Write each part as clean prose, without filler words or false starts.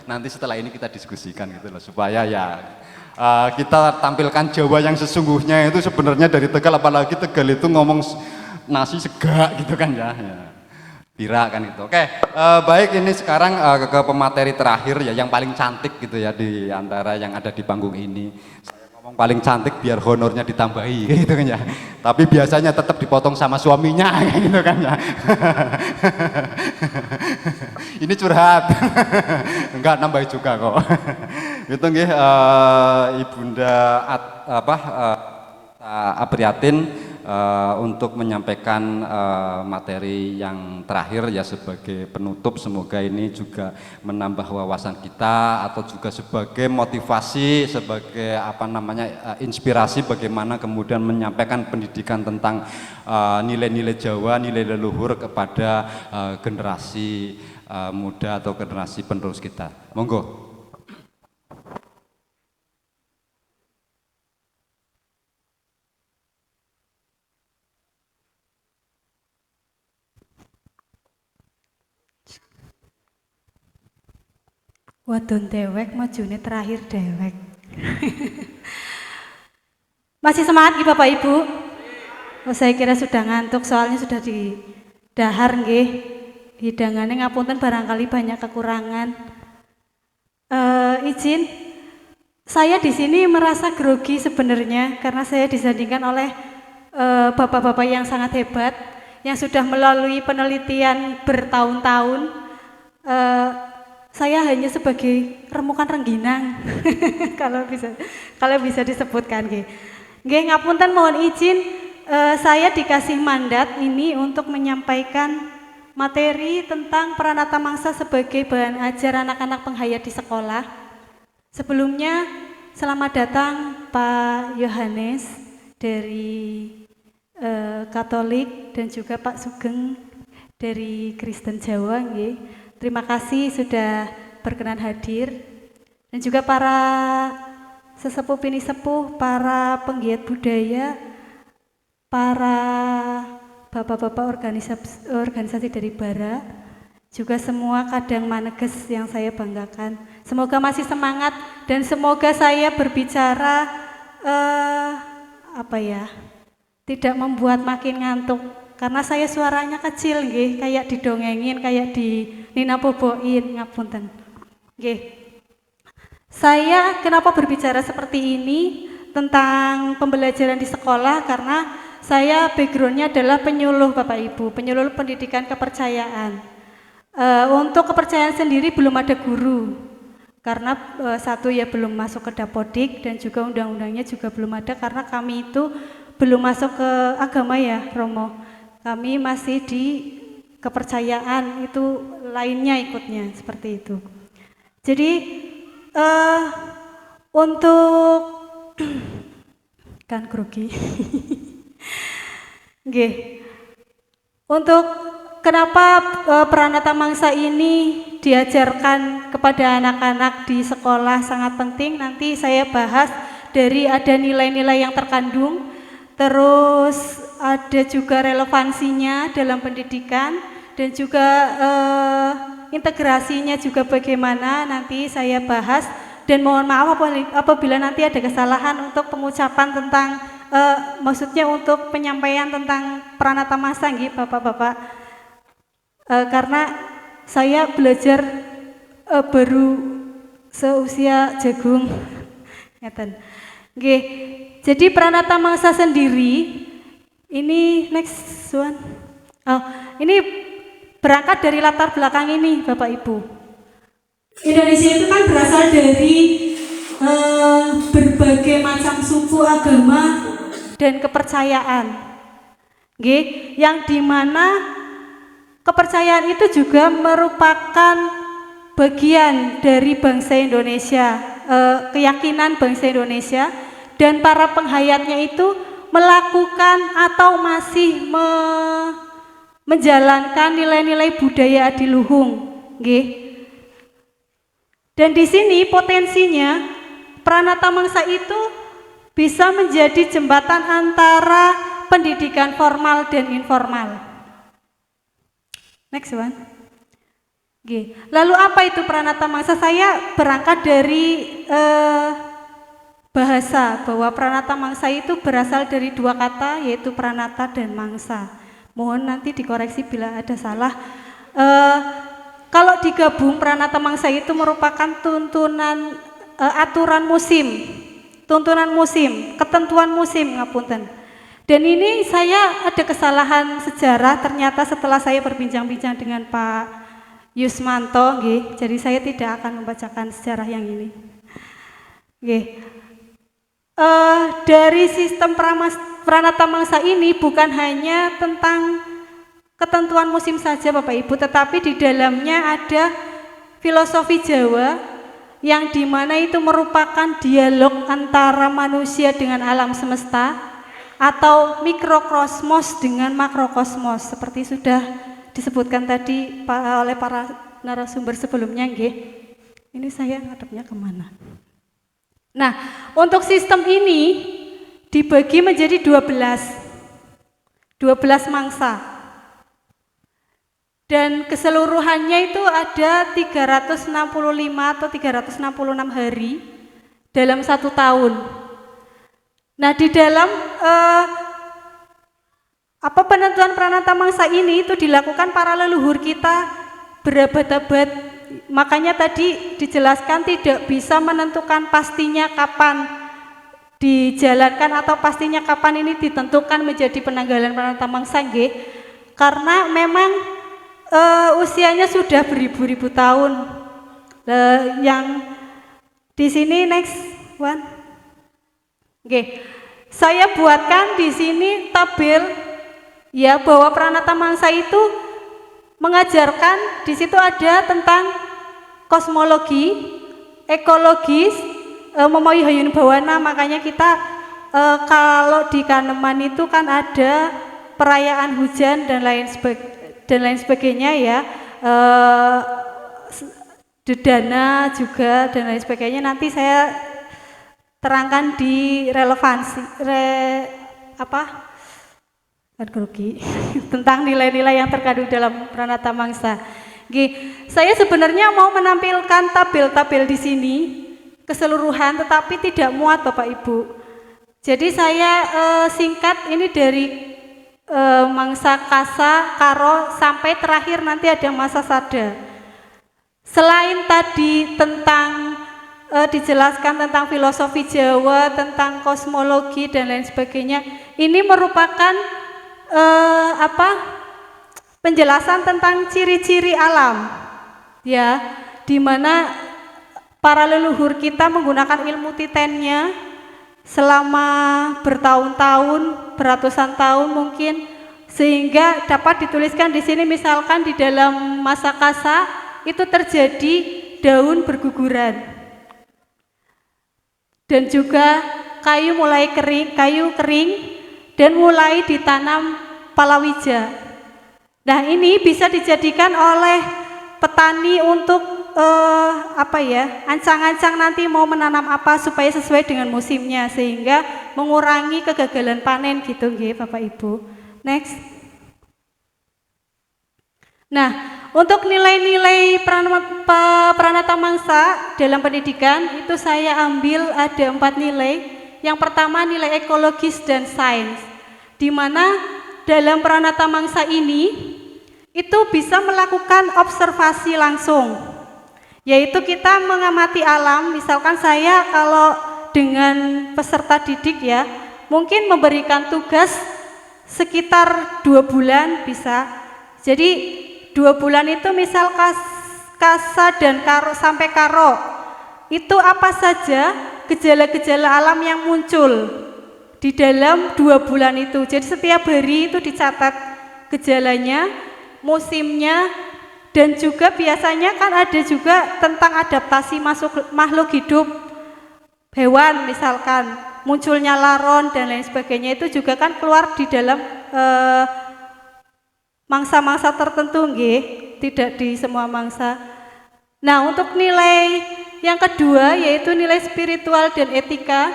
Nanti setelah ini kita diskusikan gitu loh, supaya ya kita tampilkan Jawa yang sesungguhnya itu sebenarnya dari Tegal, apalagi Tegal itu ngomong nasi segak gitu kan ya. Bira kan itu. Oke, baik, ini sekarang ke pemateri terakhir ya, yang paling cantik gitu ya di antara yang ada di panggung ini. Saya ngomong paling cantik biar honornya ditambahi gitu kan ya. Tapi biasanya tetap dipotong sama suaminya gitu kan ya. Ini curhat. Enggak, nambah juga kok. Itu nggih, Ibunda Apriatin untuk menyampaikan materi yang terakhir ya, sebagai penutup. Semoga ini juga menambah wawasan kita, atau juga sebagai motivasi, sebagai inspirasi bagaimana kemudian menyampaikan pendidikan tentang nilai-nilai Jawa, nilai leluhur kepada generasi muda atau generasi penerus kita. Monggo. Wadon dewek, majune terakhir dewek. Masih semangat nggih Bapak Ibu? Oh, saya kira sudah ngantuk, soalnya sudah di dahar nggih. Hidangannya ngapunten barangkali banyak kekurangan. Izin, saya di sini merasa grogi sebenarnya karena saya disandingkan oleh bapak-bapak yang sangat hebat yang sudah melalui penelitian bertahun-tahun. Saya hanya sebagai remukan rengginang kalau bisa disebutkan nggih. Nggih, ngapunten, mohon izin, saya dikasih mandat ini untuk menyampaikan materi tentang Pranata Mangsa sebagai bahan ajar anak-anak penghayat di sekolah. Sebelumnya selamat datang Pak Yohanes dari Katolik dan juga Pak Sugeng dari Kristen Jawa nggih. Terima kasih sudah berkenan hadir, dan juga para sesepuh pini sepuh, para penggiat budaya, para bapak-bapak organisasi dari Bara, juga semua kadang maneges yang saya banggakan. Semoga masih semangat dan semoga saya berbicara tidak membuat makin ngantuk. Karena saya suaranya kecil nggih, kayak didongengin, kayak di Nina Boboin, ngapunten. Nggih. Saya kenapa berbicara seperti ini tentang pembelajaran di sekolah, karena saya backgroundnya adalah penyuluh Bapak Ibu, penyuluh pendidikan kepercayaan. Untuk kepercayaan sendiri belum ada guru, karena satu ya belum masuk ke Dapodik, dan juga undang-undangnya juga belum ada, karena kami itu belum masuk ke agama ya Romo. Kami masih di kepercayaan, itu lainnya ikutnya seperti itu. Jadi untuk kan grogi. Nggih. Untuk kenapa Pranata Mangsa ini diajarkan kepada anak-anak di sekolah sangat penting, nanti saya bahas dari ada nilai-nilai yang terkandung, terus ada juga relevansinya dalam pendidikan, dan juga integrasinya juga bagaimana, nanti saya bahas. Dan mohon maaf apabila nanti ada kesalahan untuk pengucapan tentang maksudnya untuk penyampaian tentang Pranata Mangsa nggih Bapak-bapak, karena saya belajar baru seusia jagung ngeten nggih. Jadi Pranata Mangsa sendiri ini next one. Ini berangkat dari latar belakang ini Bapak Ibu. Indonesia itu kan berasal dari berbagai macam suku, agama, dan kepercayaan. Nggih, yang dimana kepercayaan itu juga merupakan bagian dari bangsa Indonesia, keyakinan bangsa Indonesia, dan para penghayatnya itu melakukan atau masih menjalankan nilai-nilai budaya adiluhung, nggih. Dan di sini potensinya Pranata Mangsa itu bisa menjadi jembatan antara pendidikan formal dan informal. Next one. Oke. Lalu apa itu pranata mangsa? Saya berangkat dari bahasa bahwa pranata mangsa itu berasal dari dua kata, yaitu pranata dan mangsa. Mohon nanti dikoreksi bila ada salah. Kalau digabung, pranata mangsa itu merupakan tuntunan aturan musim, ketentuan musim, ngapunten. Dan ini saya ada kesalahan sejarah, ternyata setelah saya berbincang-bincang dengan Pak Yusmanto, jadi saya tidak akan membacakan sejarah yang ini. Dari sistem pranata mangsa ini bukan hanya tentang ketentuan musim saja Bapak Ibu, tetapi di dalamnya ada filosofi Jawa yang dimana itu merupakan dialog antara manusia dengan alam semesta atau mikrokosmos dengan makrokosmos, seperti sudah disebutkan tadi oleh para narasumber sebelumnya. Ini saya ngadepnya kemana? Nah, untuk sistem ini dibagi menjadi 12 mangsa. Dan keseluruhannya itu ada 365 atau 366 hari dalam 1 tahun. Nah, di dalam penentuan pranata mangsa ini itu dilakukan para leluhur kita berabad-abad. Makanya tadi dijelaskan tidak bisa menentukan pastinya kapan dijalankan atau pastinya kapan ini ditentukan menjadi penanggalan pranata mangsa, karena memang usianya sudah beribu-ribu tahun. Yang di sini next one. Saya buatkan di sini tabel ya bahwa pranata mangsa itu mengajarkan, di situ ada tentang kosmologi, ekologis, memohi hayun bawana. Makanya kita kalau di Kaneman itu kan ada perayaan hujan dan lain sebagainya ya, dedana juga dan lain sebagainya. Nanti saya terangkan di relevansi tentang nilai-nilai yang terkandung dalam pranata mangsa. Saya sebenarnya mau menampilkan tabel-tabel di sini keseluruhan, tetapi tidak muat Bapak Ibu. Jadi saya singkat ini dari mangsa kasa, karo, sampai terakhir nanti ada masa sada. Selain tadi tentang dijelaskan tentang filosofi Jawa, tentang kosmologi dan lain sebagainya, ini merupakan penjelasan tentang ciri-ciri alam, ya, di mana para leluhur kita menggunakan ilmu titennya selama bertahun-tahun, beratusan tahun mungkin, sehingga dapat dituliskan di sini misalkan di dalam masa kasa itu terjadi daun berguguran dan juga kayu kering dan mulai ditanam palawija. Nah, ini bisa dijadikan oleh petani untuk ancang-ancang nanti mau menanam apa supaya sesuai dengan musimnya, sehingga mengurangi kegagalan panen gitu Bapak Ibu. Next. Nah, untuk nilai-nilai pranata mangsa dalam pendidikan itu saya ambil ada 4 nilai. Yang pertama nilai ekologis dan sains, di mana dalam pranata mangsa ini itu bisa melakukan observasi langsung, yaitu kita mengamati alam. Misalkan saya kalau dengan peserta didik ya, mungkin memberikan tugas sekitar 2 bulan bisa. Jadi 2 bulan itu misal kasa dan karo sampai karo, itu apa saja gejala-gejala alam yang muncul di dalam 2 bulan itu. Jadi setiap hari itu dicatat gejalanya, musimnya, dan juga biasanya kan ada juga tentang adaptasi makhluk hidup, hewan misalkan, munculnya laron dan lain sebagainya, itu juga kan keluar di dalam mangsa-mangsa tertentu, tidak di semua mangsa. Nah, untuk nilai yang kedua yaitu nilai spiritual dan etika,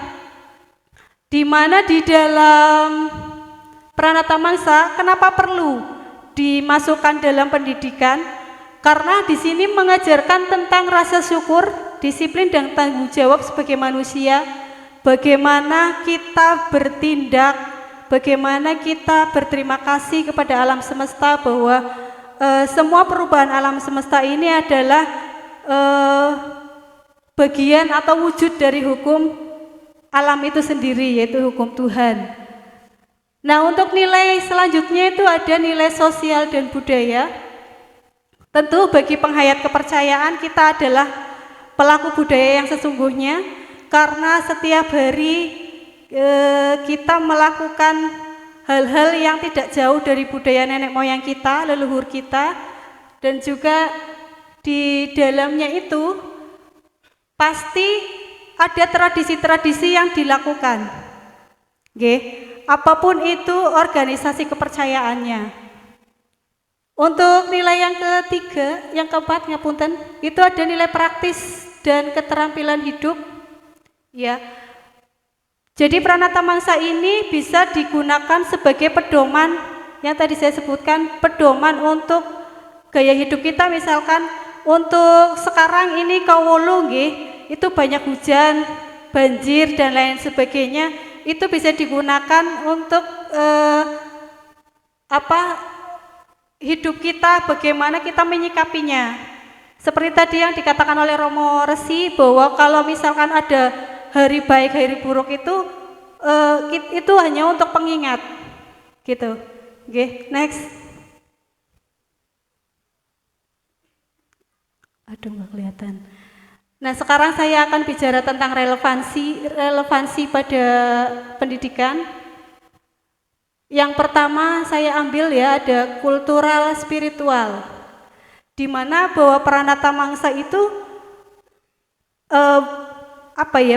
di mana di dalam pranata mangsa kenapa perlu dimasukkan dalam pendidikan? Karena di sini mengajarkan tentang rasa syukur, disiplin dan tanggung jawab sebagai manusia, bagaimana kita bertindak, bagaimana kita berterima kasih kepada alam semesta bahwa semua perubahan alam semesta ini adalah bagian atau wujud dari hukum alam itu sendiri, yaitu hukum Tuhan. Nah, untuk nilai selanjutnya itu ada nilai sosial dan budaya. Tentu bagi penghayat kepercayaan kita adalah pelaku budaya yang sesungguhnya, karena setiap hari kita melakukan hal-hal yang tidak jauh dari budaya nenek moyang kita, leluhur kita, dan juga di dalamnya itu pasti ada tradisi-tradisi yang dilakukan. Apapun itu organisasi kepercayaannya. Untuk nilai yang ketiga, yang keempat, ngapunten, itu ada nilai praktis dan keterampilan hidup. Ya. Jadi pranata mangsa ini bisa digunakan sebagai pedoman yang tadi saya sebutkan, pedoman untuk gaya hidup kita. Misalkan untuk sekarang ini Kawulu nggih, itu banyak hujan, banjir dan lain sebagainya, itu bisa digunakan untuk hidup kita, bagaimana kita menyikapinya. Seperti tadi yang dikatakan oleh Romo Resi, bahwa kalau misalkan ada hari baik, hari buruk itu hanya untuk pengingat, gitu. Next. Aduh, nggak kelihatan. Nah, sekarang saya akan bicara tentang relevansi pada pendidikan. Yang pertama saya ambil ya, ada kultural spiritual, di mana bahwa pranata mangsa itu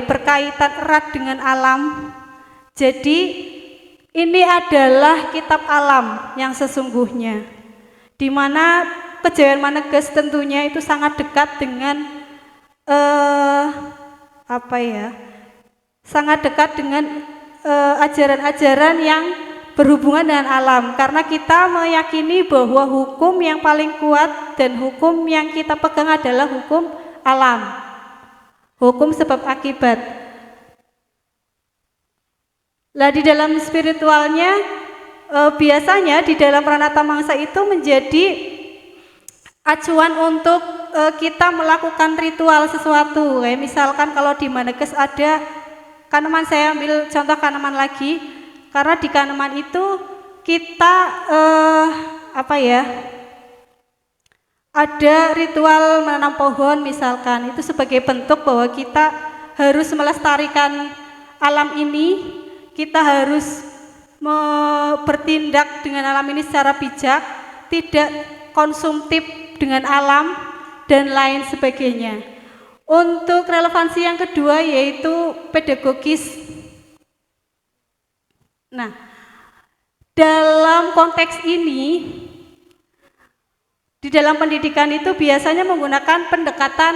berkaitan erat dengan alam. Jadi ini adalah kitab alam yang sesungguhnya, di mana Kejawen Maneges tentunya itu sangat dekat dengan sangat dekat dengan ajaran-ajaran yang berhubungan dengan alam, karena kita meyakini bahwa hukum yang paling kuat dan hukum yang kita pegang adalah hukum alam, hukum sebab akibat. Lah di dalam spiritualnya biasanya di dalam pranata mangsa itu menjadi acuan untuk kita melakukan ritual sesuatu. Kayak misalkan kalau di Maneges ada Kaneman, saya ambil contoh Kaneman lagi. Karena di Kaneman itu kita ada ritual menanam pohon misalkan, itu sebagai bentuk bahwa kita harus melestarikan alam ini, kita harus bertindak dengan alam ini secara bijak, tidak konsumtif dengan alam dan lain sebagainya. Untuk relevansi yang kedua yaitu pedagogis. Nah, dalam konteks ini, di dalam pendidikan itu biasanya menggunakan pendekatan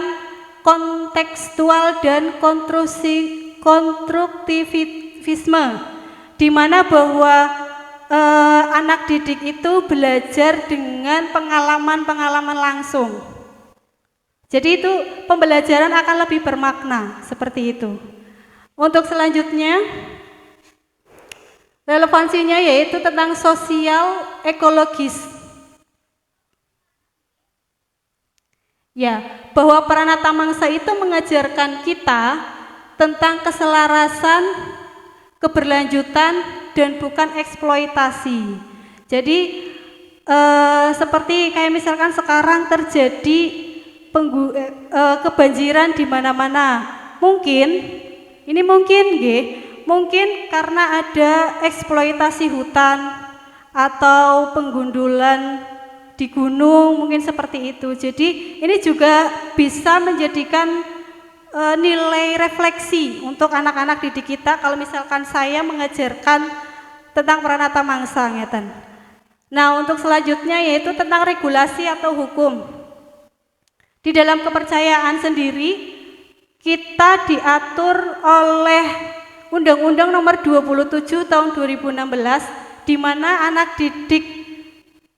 kontekstual dan konstruktivisme, di mana bahwa anak didik itu belajar dengan pengalaman-pengalaman langsung. Jadi itu pembelajaran akan lebih bermakna, seperti itu. Untuk selanjutnya, relevansinya yaitu tentang sosial ekologis. Ya, bahwa pranata mangsa itu mengajarkan kita tentang keselarasan, keberlanjutan, dan bukan eksploitasi. Jadi seperti kayak misalkan sekarang terjadi kebanjiran di mana-mana. Mungkin karena ada eksploitasi hutan atau penggundulan di gunung, mungkin seperti itu. Jadi ini juga bisa menjadikan nilai refleksi untuk anak-anak didik kita kalau misalkan saya mengajarkan tentang pranata mangsa ngeten. Nah, untuk selanjutnya yaitu tentang regulasi atau hukum. Di dalam kepercayaan sendiri kita diatur oleh Undang-Undang Nomor 27 Tahun 2016, di mana anak didik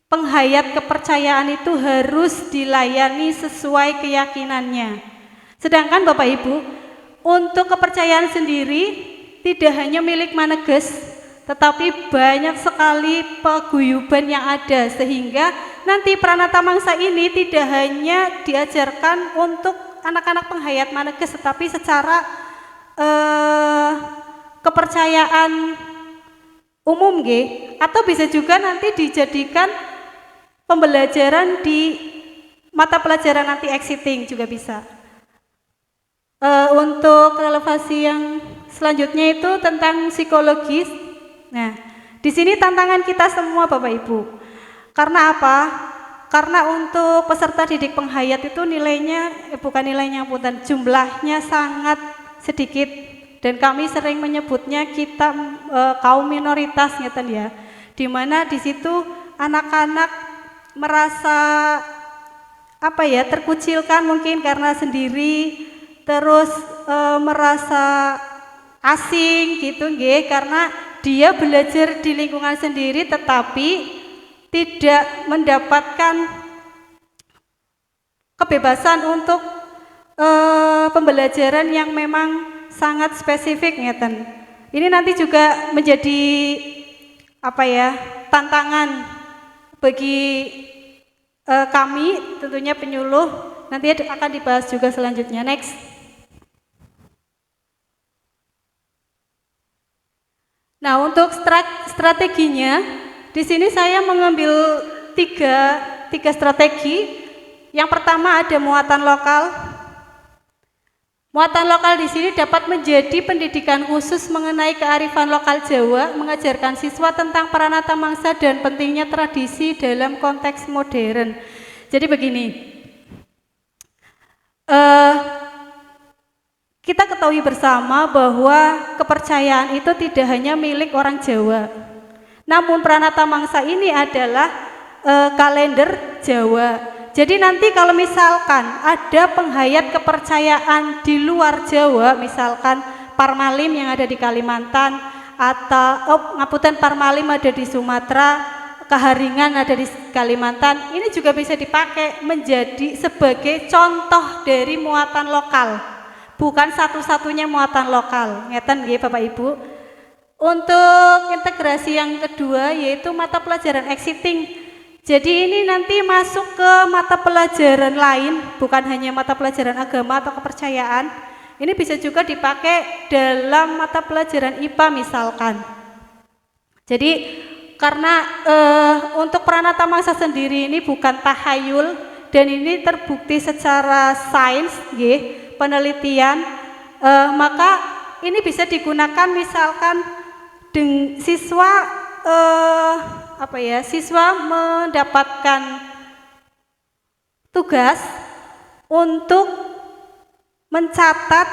penghayat kepercayaan itu harus dilayani sesuai keyakinannya. Sedangkan Bapak Ibu, untuk kepercayaan sendiri tidak hanya milik Maneges, tetapi banyak sekali paguyuban yang ada, sehingga nanti Pranata Mangsa ini tidak hanya diajarkan untuk anak-anak penghayat Maneges, tetapi secara kepercayaan umum atau bisa juga nanti dijadikan pembelajaran di mata pelajaran nanti exiting juga bisa. Untuk relevasi yang selanjutnya itu tentang psikologis. Nah, di sini tantangan kita semua Bapak Ibu. Karena apa? Karena untuk peserta didik penghayat itu nilainya, jumlahnya sangat sedikit, dan kami sering menyebutnya kita kaum minoritas ngeten ya. Di mana di situ anak-anak merasa terkucilkan mungkin karena sendiri, terus merasa asing gitu karena dia belajar di lingkungan sendiri tetapi tidak mendapatkan kebebasan untuk pembelajaran yang memang sangat spesifik ngeten. Ini nanti juga menjadi tantangan bagi kami tentunya penyuluh, nanti akan dibahas juga selanjutnya. Next. Nah, untuk strateginya, di sini saya mengambil tiga strategi. Yang pertama ada muatan lokal. Muatan lokal di sini dapat menjadi pendidikan khusus mengenai kearifan lokal Jawa, mengajarkan siswa tentang Pranata Mangsa dan pentingnya tradisi dalam konteks modern. Jadi begini, kita ketahui bersama bahwa kepercayaan itu tidak hanya milik orang Jawa. Namun Pranata Mangsa ini adalah kalender Jawa. Jadi nanti kalau misalkan ada penghayat kepercayaan di luar Jawa, misalkan Parmalim yang ada di Kalimantan, atau Parmalim ada di Sumatera, Keharingan ada di Kalimantan, ini juga bisa dipakai menjadi sebagai contoh dari muatan lokal. Bukan satu-satunya muatan lokal, ngeten nggih Bapak Ibu. Untuk integrasi yang kedua yaitu mata pelajaran exiting. Jadi ini nanti masuk ke mata pelajaran lain, bukan hanya mata pelajaran agama atau kepercayaan. Ini bisa juga dipakai dalam mata pelajaran IPA misalkan. Jadi karena untuk Pranata Mangsa sendiri ini bukan tahayul dan ini terbukti secara sains, penelitian, maka ini bisa digunakan misalkan siswa siswa mendapatkan tugas untuk mencatat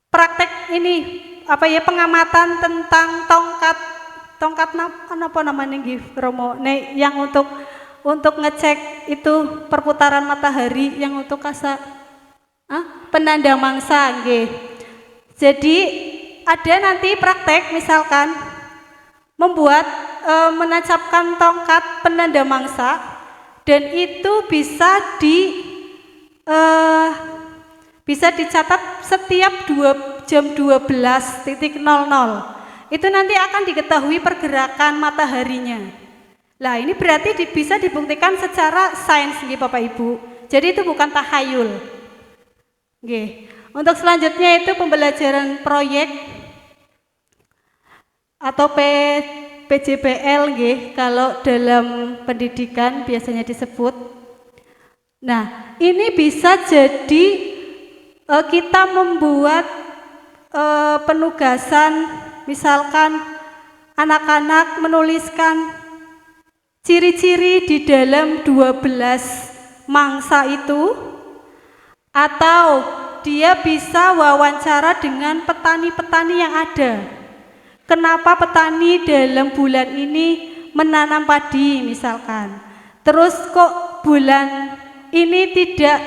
praktek ini pengamatan tentang tongkat apa namanya Romo yang untuk ngecek itu perputaran matahari yang untuk penanda mangsa Jadi ada nanti praktek misalkan membuat menancapkan tongkat penanda mangsa dan itu bisa dicatat setiap jam 12.00. Itu nanti akan diketahui pergerakan mataharinya. Lah ini berarti bisa dibuktikan secara sains Bapak Ibu. Jadi itu bukan tahayul. Untuk selanjutnya itu pembelajaran proyek atau PJBL kalau dalam pendidikan biasanya disebut. Nah, ini bisa jadi kita membuat penugasan, misalkan anak-anak menuliskan ciri-ciri di dalam 12 mangsa itu, atau dia bisa wawancara dengan petani-petani yang ada. Kenapa petani dalam bulan ini menanam padi misalkan, terus kok bulan ini tidak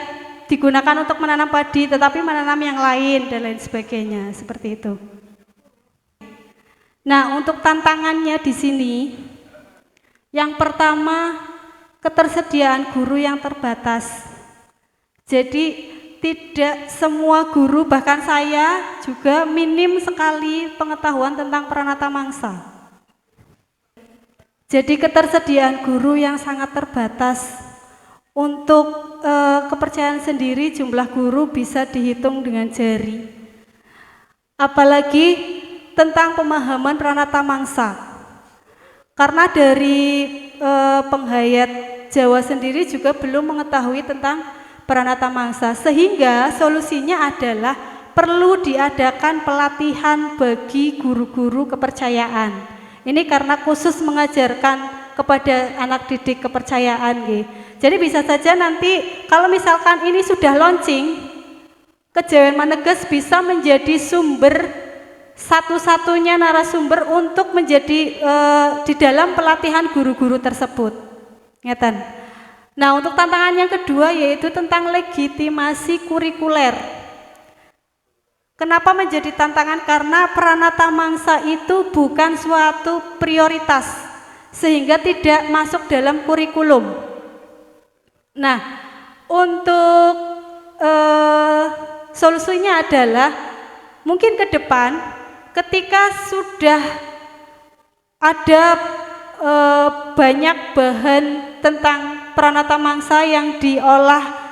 digunakan untuk menanam padi tetapi menanam yang lain dan lain sebagainya, seperti itu. Nah, untuk tantangannya di sini Yang pertama, ketersediaan guru yang terbatas. Jadi tidak semua guru, bahkan saya juga minim sekali pengetahuan tentang Pranata Mangsa. Jadi ketersediaan guru yang sangat terbatas. Untuk kepercayaan sendiri jumlah guru bisa dihitung dengan jari. Apalagi tentang pemahaman Pranata Mangsa. Karena dari penghayat Jawa sendiri juga belum mengetahui tentang Pranata Mangsa, sehingga solusinya adalah perlu diadakan pelatihan bagi guru-guru kepercayaan. Ini karena khusus mengajarkan kepada anak didik kepercayaan. Jadi bisa saja nanti kalau misalkan ini sudah launching, Kejawen Maneges bisa menjadi sumber satu-satunya narasumber untuk menjadi di dalam pelatihan guru-guru tersebut. Ngeten. Nah, untuk tantangan yang kedua yaitu tentang legitimasi kurikuler. Kenapa menjadi tantangan? Karena Pranata Mangsa itu bukan suatu prioritas sehingga tidak masuk dalam kurikulum. Nah, untuk solusinya adalah mungkin ke depan ketika sudah ada banyak bahan tentang Pranata Mangsa yang diolah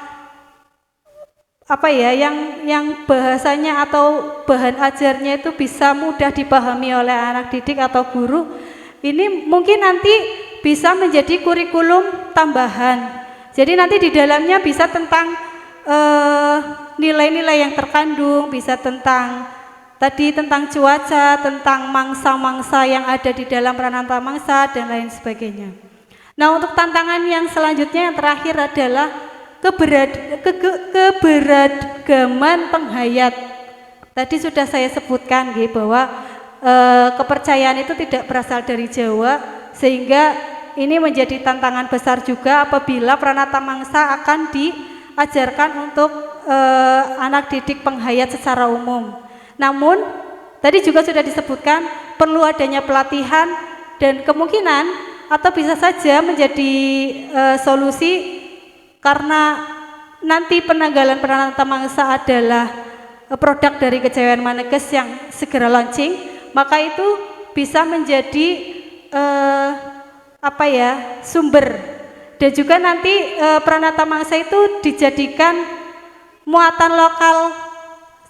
yang bahasanya atau bahan ajarnya itu bisa mudah dipahami oleh anak didik atau guru, ini mungkin nanti bisa menjadi kurikulum tambahan. Jadi nanti di dalamnya bisa tentang nilai-nilai yang terkandung, bisa tentang cuaca, tentang mangsa-mangsa yang ada di dalam Pranata Mangsa dan lain sebagainya. Nah, untuk tantangan yang selanjutnya yang terakhir adalah keberagaman penghayat. Tadi sudah saya sebutkan bahwa kepercayaan itu tidak berasal dari Jawa, sehingga ini menjadi tantangan besar juga apabila Pranata Mangsa akan diajarkan untuk anak didik penghayat secara umum. Namun tadi juga sudah disebutkan perlu adanya pelatihan dan kemungkinan atau bisa saja menjadi solusi karena nanti penanggalan Pranata Mangsa adalah produk dari Kejawen Maneges yang segera launching, maka itu bisa menjadi sumber. Dan juga nanti Pranata Mangsa itu dijadikan muatan lokal,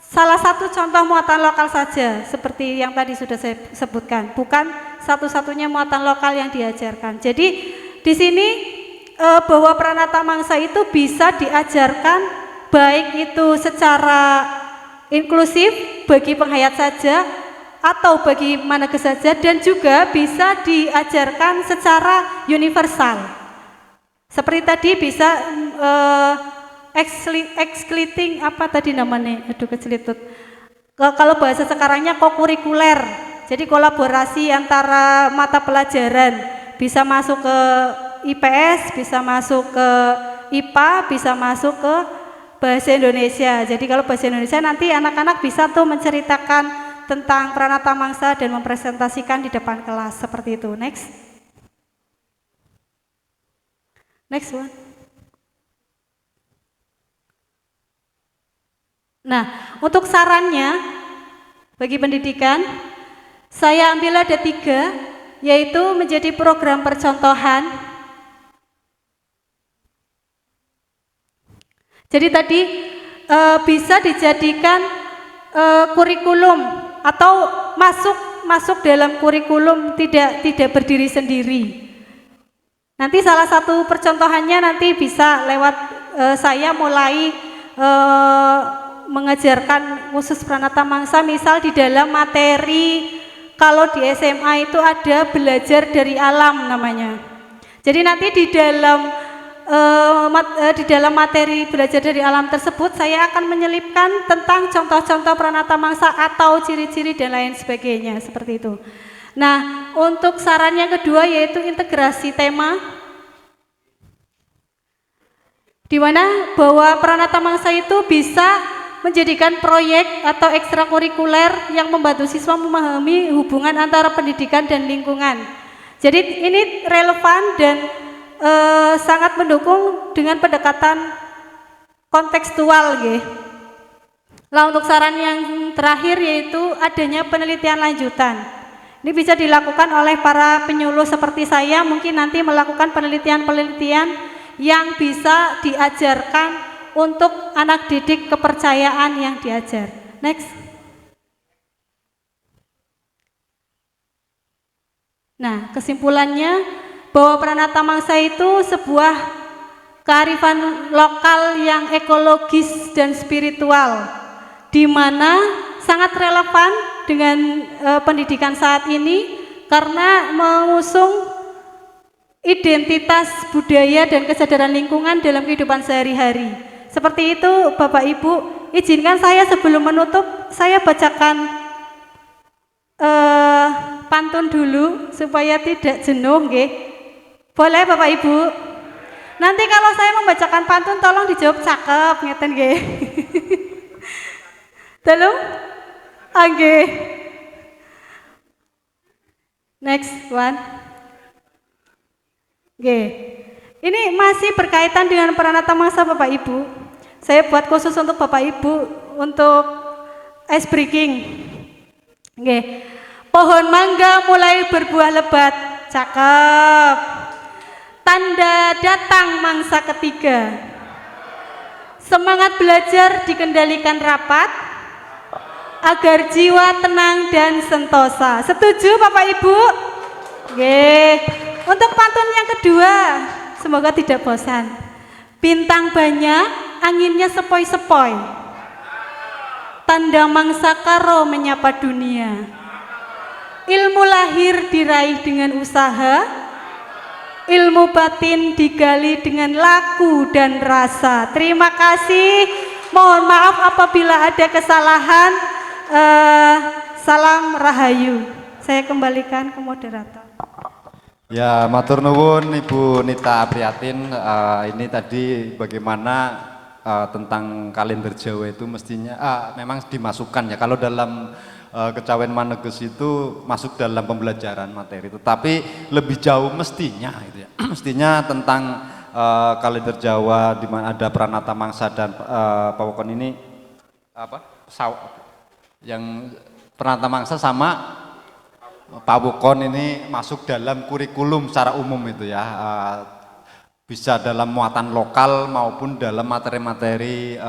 salah satu contoh muatan lokal saja seperti yang tadi sudah saya sebutkan, bukan satu-satunya muatan lokal yang diajarkan. Jadi di sini bahwa Pranata Mangsa itu bisa diajarkan baik itu secara inklusif bagi penghayat saja atau bagi Maneges saja, dan juga bisa diajarkan secara universal. Seperti tadi bisa excliting apa tadi namanya? Aduh kecelitut. Kalau bahasa sekarangnya kokurikuler. Jadi kolaborasi antara mata pelajaran, bisa masuk ke IPS, bisa masuk ke IPA, bisa masuk ke bahasa Indonesia. Jadi kalau bahasa Indonesia nanti anak-anak bisa tuh menceritakan tentang Pranata Mangsa dan mempresentasikan di depan kelas seperti itu. Next one. Nah, untuk sarannya bagi pendidikan, saya ambil ada 3, yaitu menjadi program percontohan. Jadi tadi bisa dijadikan kurikulum atau masuk dalam kurikulum, tidak berdiri sendiri. Nanti salah satu percontohannya nanti bisa lewat saya mulai mengajarkan khusus Pranata Mangsa, misal di dalam materi, kalau di SMA itu ada belajar dari alam namanya. Jadi nanti di dalam materi belajar dari alam tersebut saya akan menyelipkan tentang contoh-contoh Pranata Mangsa atau ciri-ciri dan lain sebagainya seperti itu. Nah, untuk saran yang kedua yaitu integrasi tema, di mana bahwa Pranata Mangsa itu bisa menjadikan proyek atau ekstrakurikuler yang membantu siswa memahami hubungan antara pendidikan dan lingkungan. Jadi ini relevan dan sangat mendukung dengan pendekatan kontekstual nggih. Lah untuk saran yang terakhir yaitu adanya penelitian lanjutan. Ini bisa dilakukan oleh para penyuluh seperti saya, mungkin nanti melakukan penelitian-penelitian yang bisa diajarkan untuk anak didik kepercayaan yang diajar. Next. Nah, kesimpulannya bahwa Pranata Mangsa itu sebuah kearifan lokal yang ekologis dan spiritual, di mana sangat relevan dengan pendidikan saat ini karena mengusung identitas budaya dan kesadaran lingkungan dalam kehidupan sehari-hari. Seperti itu Bapak Ibu, izinkan saya sebelum menutup saya bacakan pantun dulu supaya tidak jenuh nggih. Boleh Bapak Ibu? Nanti kalau saya membacakan pantun tolong dijawab cakep ngeten nggih. Tolong? Oke. Next one. Oke. Ini masih berkaitan dengan Pranata Mangsa Bapak Ibu. Saya buat khusus untuk Bapak Ibu untuk ice breaking. Oke. Pohon mangga mulai berbuah lebat. Cakep. Tanda datang mangsa ketiga. Semangat belajar dikendalikan rapat agar jiwa tenang dan sentosa. Setuju Bapak Ibu? Oke. Untuk pantun yang kedua, semoga tidak bosan. Bintang banyak, anginnya sepoi-sepoi. Tanda mangsa karo menyapa dunia. Ilmu lahir diraih dengan usaha, ilmu batin digali dengan laku dan rasa. Terima kasih. Mohon maaf apabila ada kesalahan. Salam Rahayu. Saya kembalikan ke moderator. Ya, matur nuwun Ibu Nita Apriatin. Ini tadi bagaimana tentang kalender Jawa itu mestinya memang dimasukkan ya. Kalau dalam kecawen Maneges itu masuk dalam pembelajaran materi, tetapi lebih jauh mestinya itu ya. Mestinya tentang kalender Jawa di mana ada Pranata Mangsa dan Pawokon ini yang Pranata Mangsa sama Pawokon ini masuk dalam kurikulum secara umum itu ya, bisa dalam muatan lokal maupun dalam materi-materi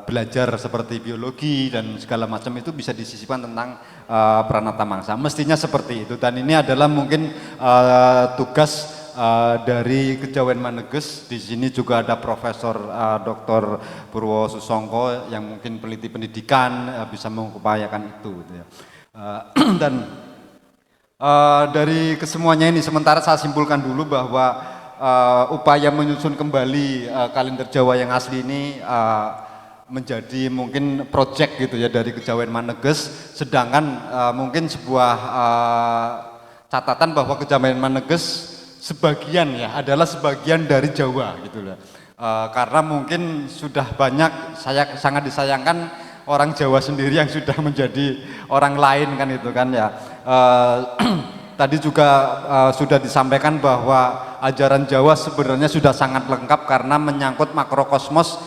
belajar seperti biologi dan segala macam itu bisa disisipkan tentang Pranata Mangsa. Mestinya seperti itu, dan ini adalah mungkin tugas dari Kejawen Maneges. Di sini juga ada Profesor Dr. Purwo Susongko yang mungkin peneliti pendidikan bisa mengupayakan itu gitu ya. Dan dari kesemuanya ini sementara saya simpulkan dulu bahwa upaya menyusun kembali kalender Jawa yang asli ini menjadi mungkin proyek gitu ya dari Kejawen Maneges, sedangkan mungkin sebuah catatan bahwa Kejawen Maneges sebagian ya adalah sebagian dari Jawa gitu loh. Karena mungkin sudah banyak, saya sangat disayangkan orang Jawa sendiri yang sudah menjadi orang lain kan itu kan ya. Tadi juga sudah disampaikan bahwa ajaran Jawa sebenarnya sudah sangat lengkap karena menyangkut makrokosmos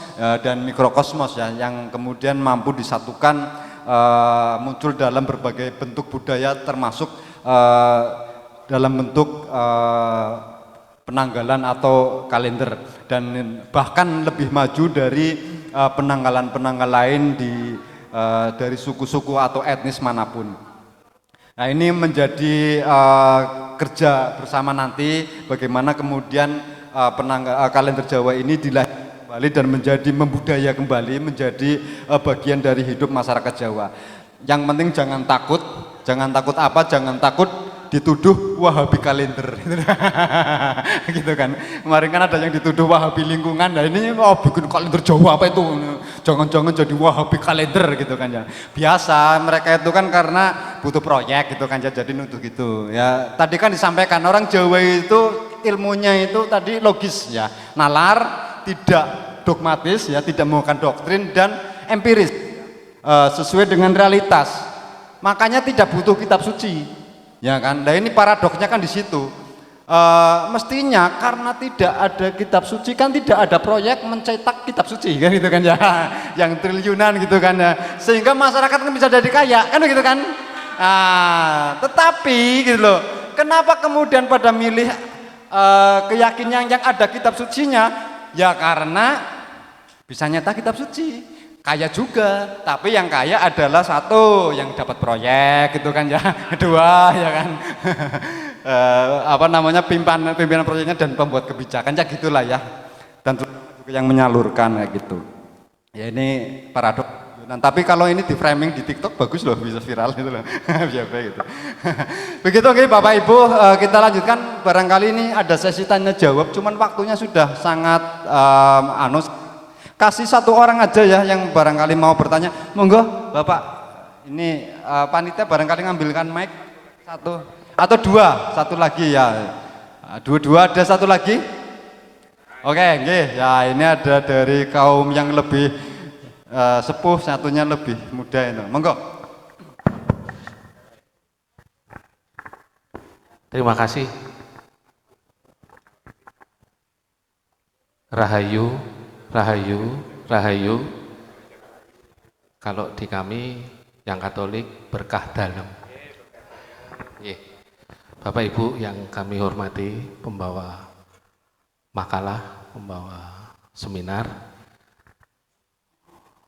dan mikrokosmos ya, yang kemudian mampu disatukan, muncul dalam berbagai bentuk budaya termasuk dalam bentuk penanggalan atau kalender, dan bahkan lebih maju dari penanggalan-penanggal lain dari suku-suku atau etnis manapun. Nah, ini menjadi kerja bersama nanti bagaimana kemudian kalender Jawa ini dilahirkan kembali dan menjadi membudaya kembali, menjadi bagian dari hidup masyarakat Jawa. Yang penting jangan takut apa? Jangan takut dituduh Wahabi kalender, gitu kan. Kemarin kan ada yang dituduh Wahabi lingkungan, nah ini bikin kalender Jawa apa itu? Jangan-jangan jadi Wahabi kalender gitu kan ya. Biasa mereka itu kan karena butuh proyek gitu kan ya, jadi nuduh gitu. Ya tadi kan disampaikan orang Jawa itu ilmunya itu tadi logis ya, nalar, tidak dogmatis ya, tidak menggunakan doktrin dan empiris, sesuai dengan realitas. Makanya tidak butuh kitab suci. Ya kan? Nah ini paradoksnya kan di situ. Mestinya karena tidak ada kitab suci kan tidak ada proyek mencetak kitab suci kan gitu kan ya, yang triliunan gitu kan ya, sehingga masyarakat kan bisa jadi kaya kan gitu kan. Tetapi gitu loh, kenapa kemudian pada milih keyakinan yang ada kitab sucinya? Ya karena bisa nyetak kitab suci, kaya juga, tapi yang kaya adalah satu yang dapat proyek gitu kan ya, kedua ya kan. Pimpinan proyeknya dan pembuat kebijakan ya gitulah ya, dan yang menyalurkan ya gitu ya. Ini paradoks. Nah, tapi kalau ini di framing di TikTok bagus loh, bisa viral gitu loh. Biasa gitu. Begitu. Oke Bapak Ibu, kita lanjutkan. Barangkali ini ada sesi tanya jawab, cuman waktunya sudah sangat kasih satu orang aja ya yang barangkali mau bertanya. Monggo Bapak, ini panitia barangkali ngambilkan mic satu atau dua, satu lagi ya. Dua-dua ada satu lagi. Oke, nggih. Ya, ini ada dari kaum yang lebih sepuh, satunya lebih muda itu. Monggo. Terima kasih. Rahayu, rahayu, rahayu. Kalau di kami yang Katolik berkah dalam. Nggih. Bapak Ibu yang kami hormati, pembawa makalah, pembawa seminar,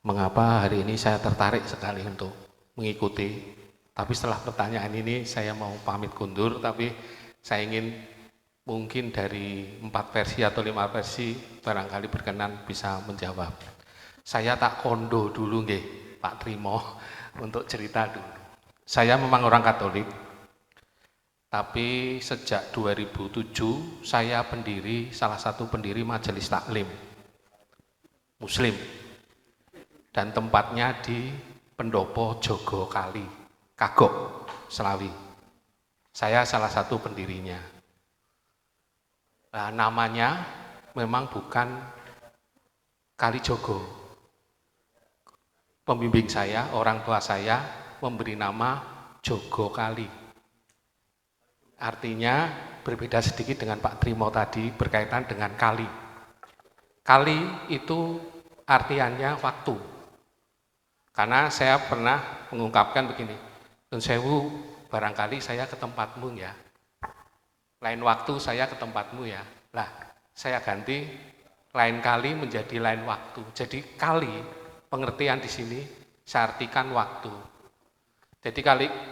mengapa hari ini saya tertarik sekali untuk mengikuti, tapi setelah pertanyaan ini saya mau pamit kundur, tapi saya ingin mungkin dari 4 versi atau 5 versi barangkali berkenan bisa menjawab. Saya tak kondo dulu nggih, Pak Trimo, untuk cerita dulu. Saya memang orang Katolik, tapi sejak 2007 saya salah satu pendiri Majelis Taklim Muslim, dan tempatnya di Pendopo Jogo Kali, Kagok, Selawi. Saya salah satu pendirinya. Nah, namanya memang bukan Kali Jogo. Pembimbing saya, orang tua saya memberi nama Jogo Kali. Artinya berbeda sedikit dengan Pak Trimo tadi berkaitan dengan kali. Kali itu artiannya waktu. Karena saya pernah mengungkapkan begini, Nun Sewu, barangkali saya ke tempatmu ya. Lain waktu saya ke tempatmu ya. Lah, saya ganti lain kali menjadi lain waktu. Jadi kali, pengertian di sini saya artikan waktu. Jadi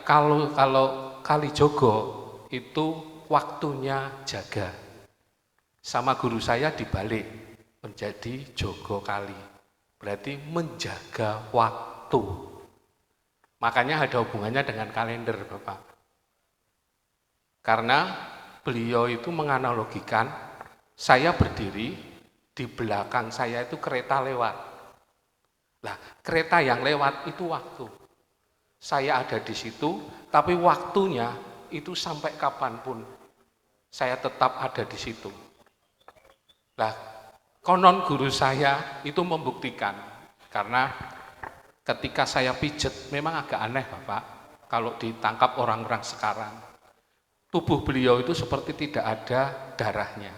kalau Kali Jogo itu waktunya jaga. Sama guru saya dibalik menjadi Jogo Kali, berarti menjaga waktu. Makanya ada hubungannya dengan kalender, Bapak. Karena beliau itu menganalogikan saya berdiri, di belakang saya itu kereta lewat. Nah, kereta yang lewat itu waktu. Saya ada di situ, tapi waktunya itu sampai kapanpun saya tetap ada di situ. Nah, konon guru saya itu membuktikan, karena ketika saya pijet memang agak aneh Bapak, kalau ditangkap orang-orang sekarang, tubuh beliau itu seperti tidak ada darahnya.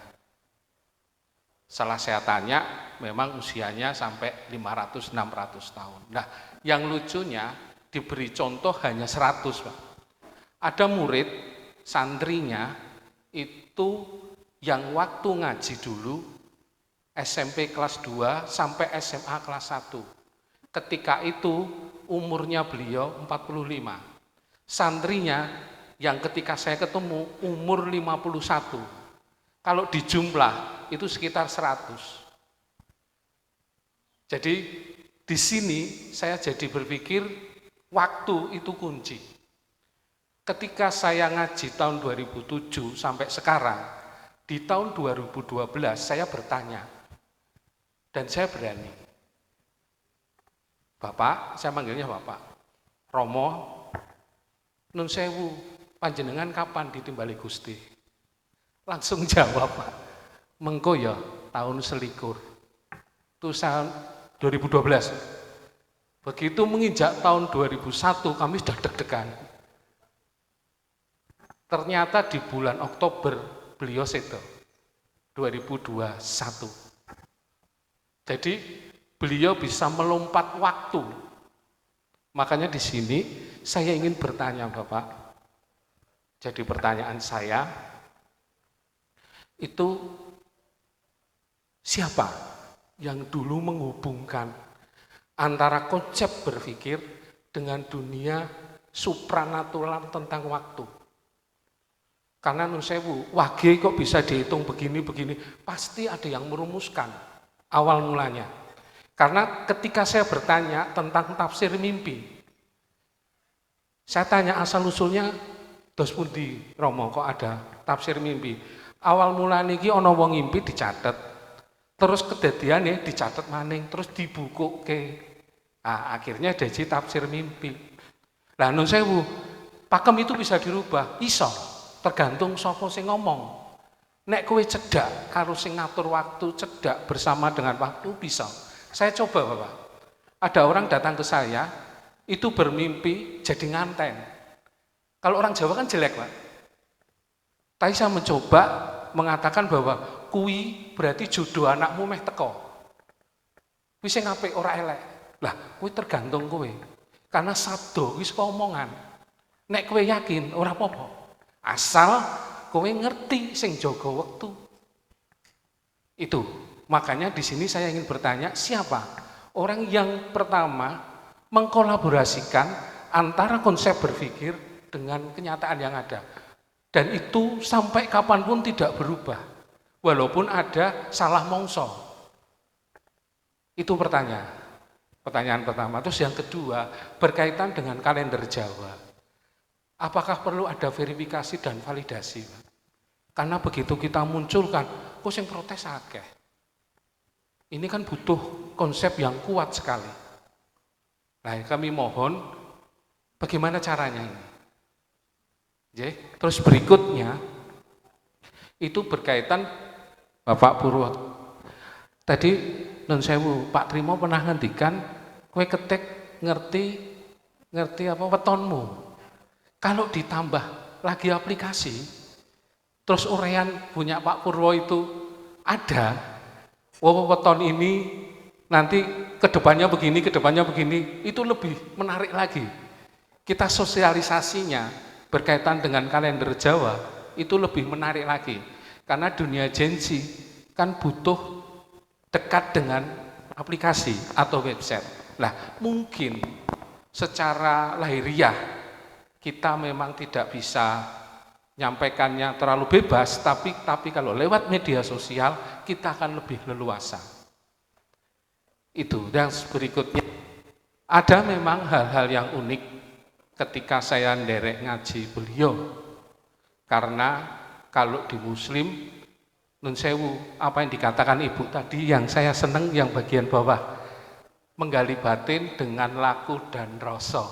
Setelah saya tanya, memang usianya sampai 500-600 tahun. Nah, yang lucunya diberi contoh hanya 100 Pak. Ada murid, santrinya, itu yang waktu ngaji dulu, SMP kelas 2 sampai SMA kelas 1. Ketika itu umurnya beliau 45. Santrinya yang ketika saya ketemu umur 51. Kalau dijumlah itu sekitar 100. Jadi di sini saya jadi berpikir waktu itu kunci. Ketika saya ngaji tahun 2007 sampai sekarang, di tahun 2012 saya bertanya, dan saya berani. Bapak, saya manggilnya Bapak, Romo, Nun Sewu, panjenengan kapan ditimbali Gusti? Langsung jawab Pak, mengko ya tahun selikur. Itu tahun 2012. Begitu menginjak tahun 2001 kami sudah deg-degan. Ternyata di bulan Oktober beliau sedo 2021. Jadi beliau bisa melompat waktu. Makanya di sini saya ingin bertanya Bapak. Jadi pertanyaan saya itu siapa yang dulu menghubungkan antara konsep berpikir dengan dunia supranatural tentang waktu? Karena nun sewu, wage kok bisa dihitung begini-begini, pasti ada yang merumuskan awal mulanya. Karena ketika saya bertanya tentang tafsir mimpi, saya tanya asal-usulnya, dos pundi Romo kok ada tafsir mimpi. Awal mulanya iki ana wong ngimpi dicatet. Terus kedadiane dicatet maning, terus dibukuke. Nah, akhirnya jadi tafsir mimpi. Lah nun sewu, pakem itu bisa dirubah, iso. Tergantung sapa sing ngomong. Nek kowe cedak karo sing ngatur waktu, cedak bersama dengan waktu bisa. Saya coba Bapak. Ada orang datang ke saya, itu bermimpi jadi nganten. Kalau orang Jawa kan jelek Pak. Tapi saya mencoba mengatakan bahwa kui berarti jodoh anakmu meh teko. Kuwi sing apik ora elek. Lah, kuwi tergantung kowe. Karena sabdo wis omongan. Nek kowe yakin ora apa-apa. Asal kowe ngerti sing jaga wektu. Itu. Makanya di sini saya ingin bertanya, siapa orang yang pertama mengkolaborasikan antara konsep berpikir dengan kenyataan yang ada. Dan itu sampai kapanpun tidak berubah. Walaupun ada salah mongso. Itu pertanyaan pertama. Terus yang kedua, berkaitan dengan kalender Jawa. Apakah perlu ada verifikasi dan validasi? Karena begitu kita munculkan, kok sing protes akeh. Ini kan butuh konsep yang kuat sekali. Nah, kami mohon bagaimana caranya ini? Terus berikutnya itu berkaitan Bapak Purwo. Tadi nun sewu Pak Trimo pernah ngendikan, kowe ketik ngerti apa wetonmu. Kalau ditambah lagi aplikasi, terus uraian punya Pak Purwo itu ada, weton ini nanti kedepannya begini, itu lebih menarik lagi. Kita sosialisasinya berkaitan dengan kalender Jawa, itu lebih menarik lagi. Karena dunia Gen Z kan butuh dekat dengan aplikasi atau website. Lah, mungkin secara lahiriah, kita memang tidak bisa nyampaikannya terlalu bebas, tapi kalau lewat media sosial kita akan lebih leluasa. Itu. Dan berikutnya ada memang hal-hal yang unik ketika saya nderek ngaji beliau. Karena kalau di Muslim, nun sewu, apa yang dikatakan Ibu tadi, yang saya seneng yang bagian bawah, menggali batin dengan laku dan rasa.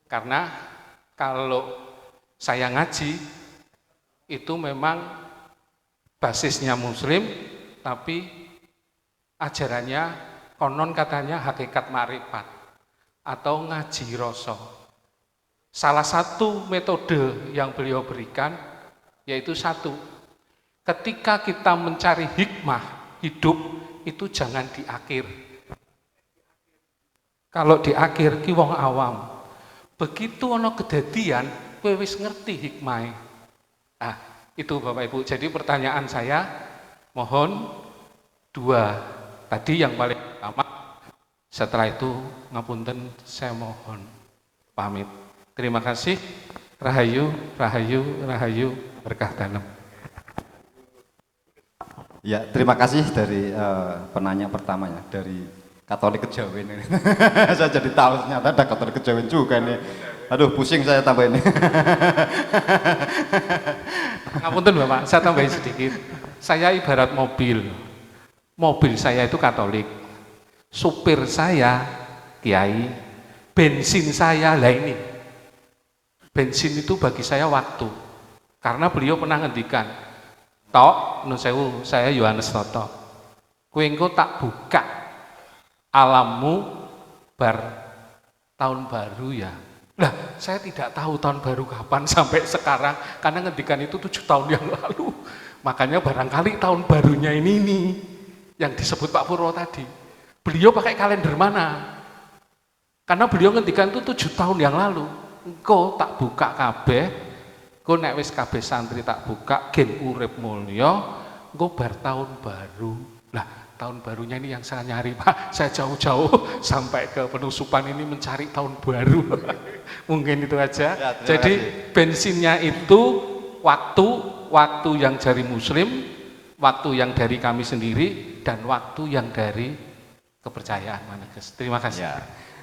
Karena kalau saya ngaji, itu memang basisnya Muslim, tapi ajarannya konon katanya hakikat marifat atau ngaji rasa. Salah satu metode yang beliau berikan yaitu satu, ketika kita mencari hikmah hidup itu jangan di akhir. Kalau di akhir ki wong awam. Begitu ono kedadian, kowe wis ngerti hikmah. Ah, itu Bapak Ibu. Jadi pertanyaan saya, mohon dua. Tadi yang paling pertama, setelah itu ngapunten saya mohon pamit. Terima kasih. Rahayu, rahayu, rahayu, berkah dalam. Ya, terima kasih dari penanya pertamanya, dari Katolik Kejawen ini. Saya jadi tahu ternyata ada Katolik Kejawen juga nih. Aduh, pusing saya tambah ini. Ngapunten Bapak, saya tambahin sedikit. Saya ibarat mobil. Mobil saya itu Katolik. Supir saya Kiai. Bensin saya lah ini. Bensin itu bagi saya waktu. Karena beliau pernah ngendikan, "Tok, nun sewu, saya Yohanes Toto. Kowe engko tak buka alammu bar tahun baru ya." Lah, saya tidak tahu tahun baru kapan sampai sekarang, karena ngendikan itu 7 tahun yang lalu. Makanya barangkali tahun barunya ini yang disebut Pak Purwo tadi. Beliau pakai kalender mana? Karena beliau ngendikan itu 7 tahun yang lalu. Engko tak buka kabeh, engko nek wis kabeh santri tak buka, gen urip mulya, engko bar tahun baru. Lah, tahun barunya ini yang saya nyari, Pak. Saya jauh-jauh sampai ke Penusupan ini mencari tahun baru. Mungkin itu aja. Ya, jadi kasih. bensinnya itu waktu yang dari Muslim, waktu yang dari kami sendiri, dan waktu yang dari kepercayaan Maneges. Terima kasih. Ya,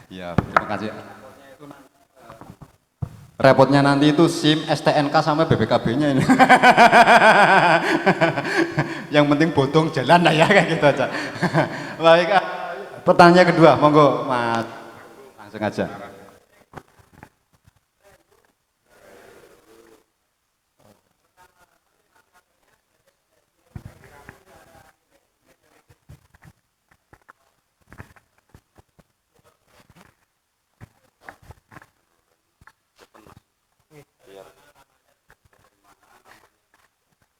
ya, terima kasih. Repotnya nanti itu SIM, STNK sama BPKB-nya ini. Yang penting bodong jalan lah ya, kayak gitu aja. Baik, pertanyaan kedua, monggo Mas. Langsung aja.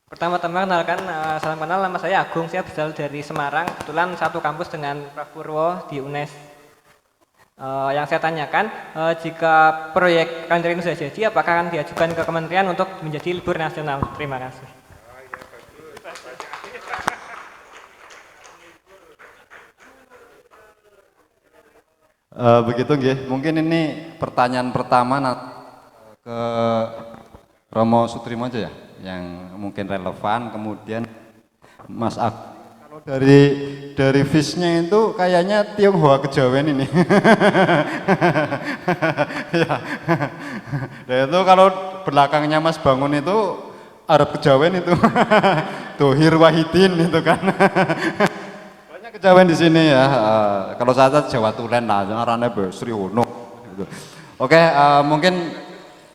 Pertama-tama kenalkan, salam kenal, nama saya Agung, saya berasal dari Semarang, kebetulan satu kampus dengan Prof. Purwo di UNES. Yang saya tanyakan, jika proyek kalender ini sudah jadi, apakah akan diajukan ke kementerian untuk menjadi libur nasional? Terima kasih. Begitu nggih. Mungkin ini pertanyaan pertama ke Romo Sutrimo aja ya, yang mungkin relevan. Kemudian Mas kalau dari fish-nya itu kayaknya Tionghoa kejawen ini. Ya. Dan itu kalau belakangnya Mas Bangun itu Arab kejawen itu. Dohir Wahidin itu kan. Banyak kejawen di sini ya. Kalau saya Jawa Tulen lah, ngarannya Sri Hono. Gitu. Oke, mungkin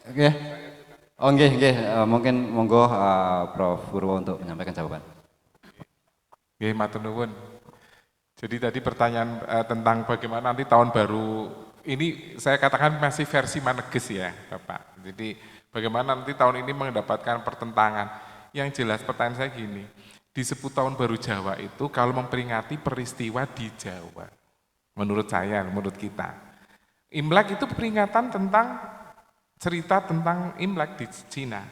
oke. Oh nggih, mungkin monggo Prof. Purwo untuk menyampaikan jawaban. Nggih, matur nuwun. Jadi tadi pertanyaan tentang bagaimana nanti tahun baru ini saya katakan masih versi Maneges ya, Bapak. Jadi bagaimana nanti tahun ini mendapatkan pertentangan. Yang jelas pertanyaan saya gini, disebut tahun baru Jawa itu kalau memperingati peristiwa di Jawa. Menurut saya, menurut kita. Imlek itu peringatan tentang cerita tentang Imlek di Cina.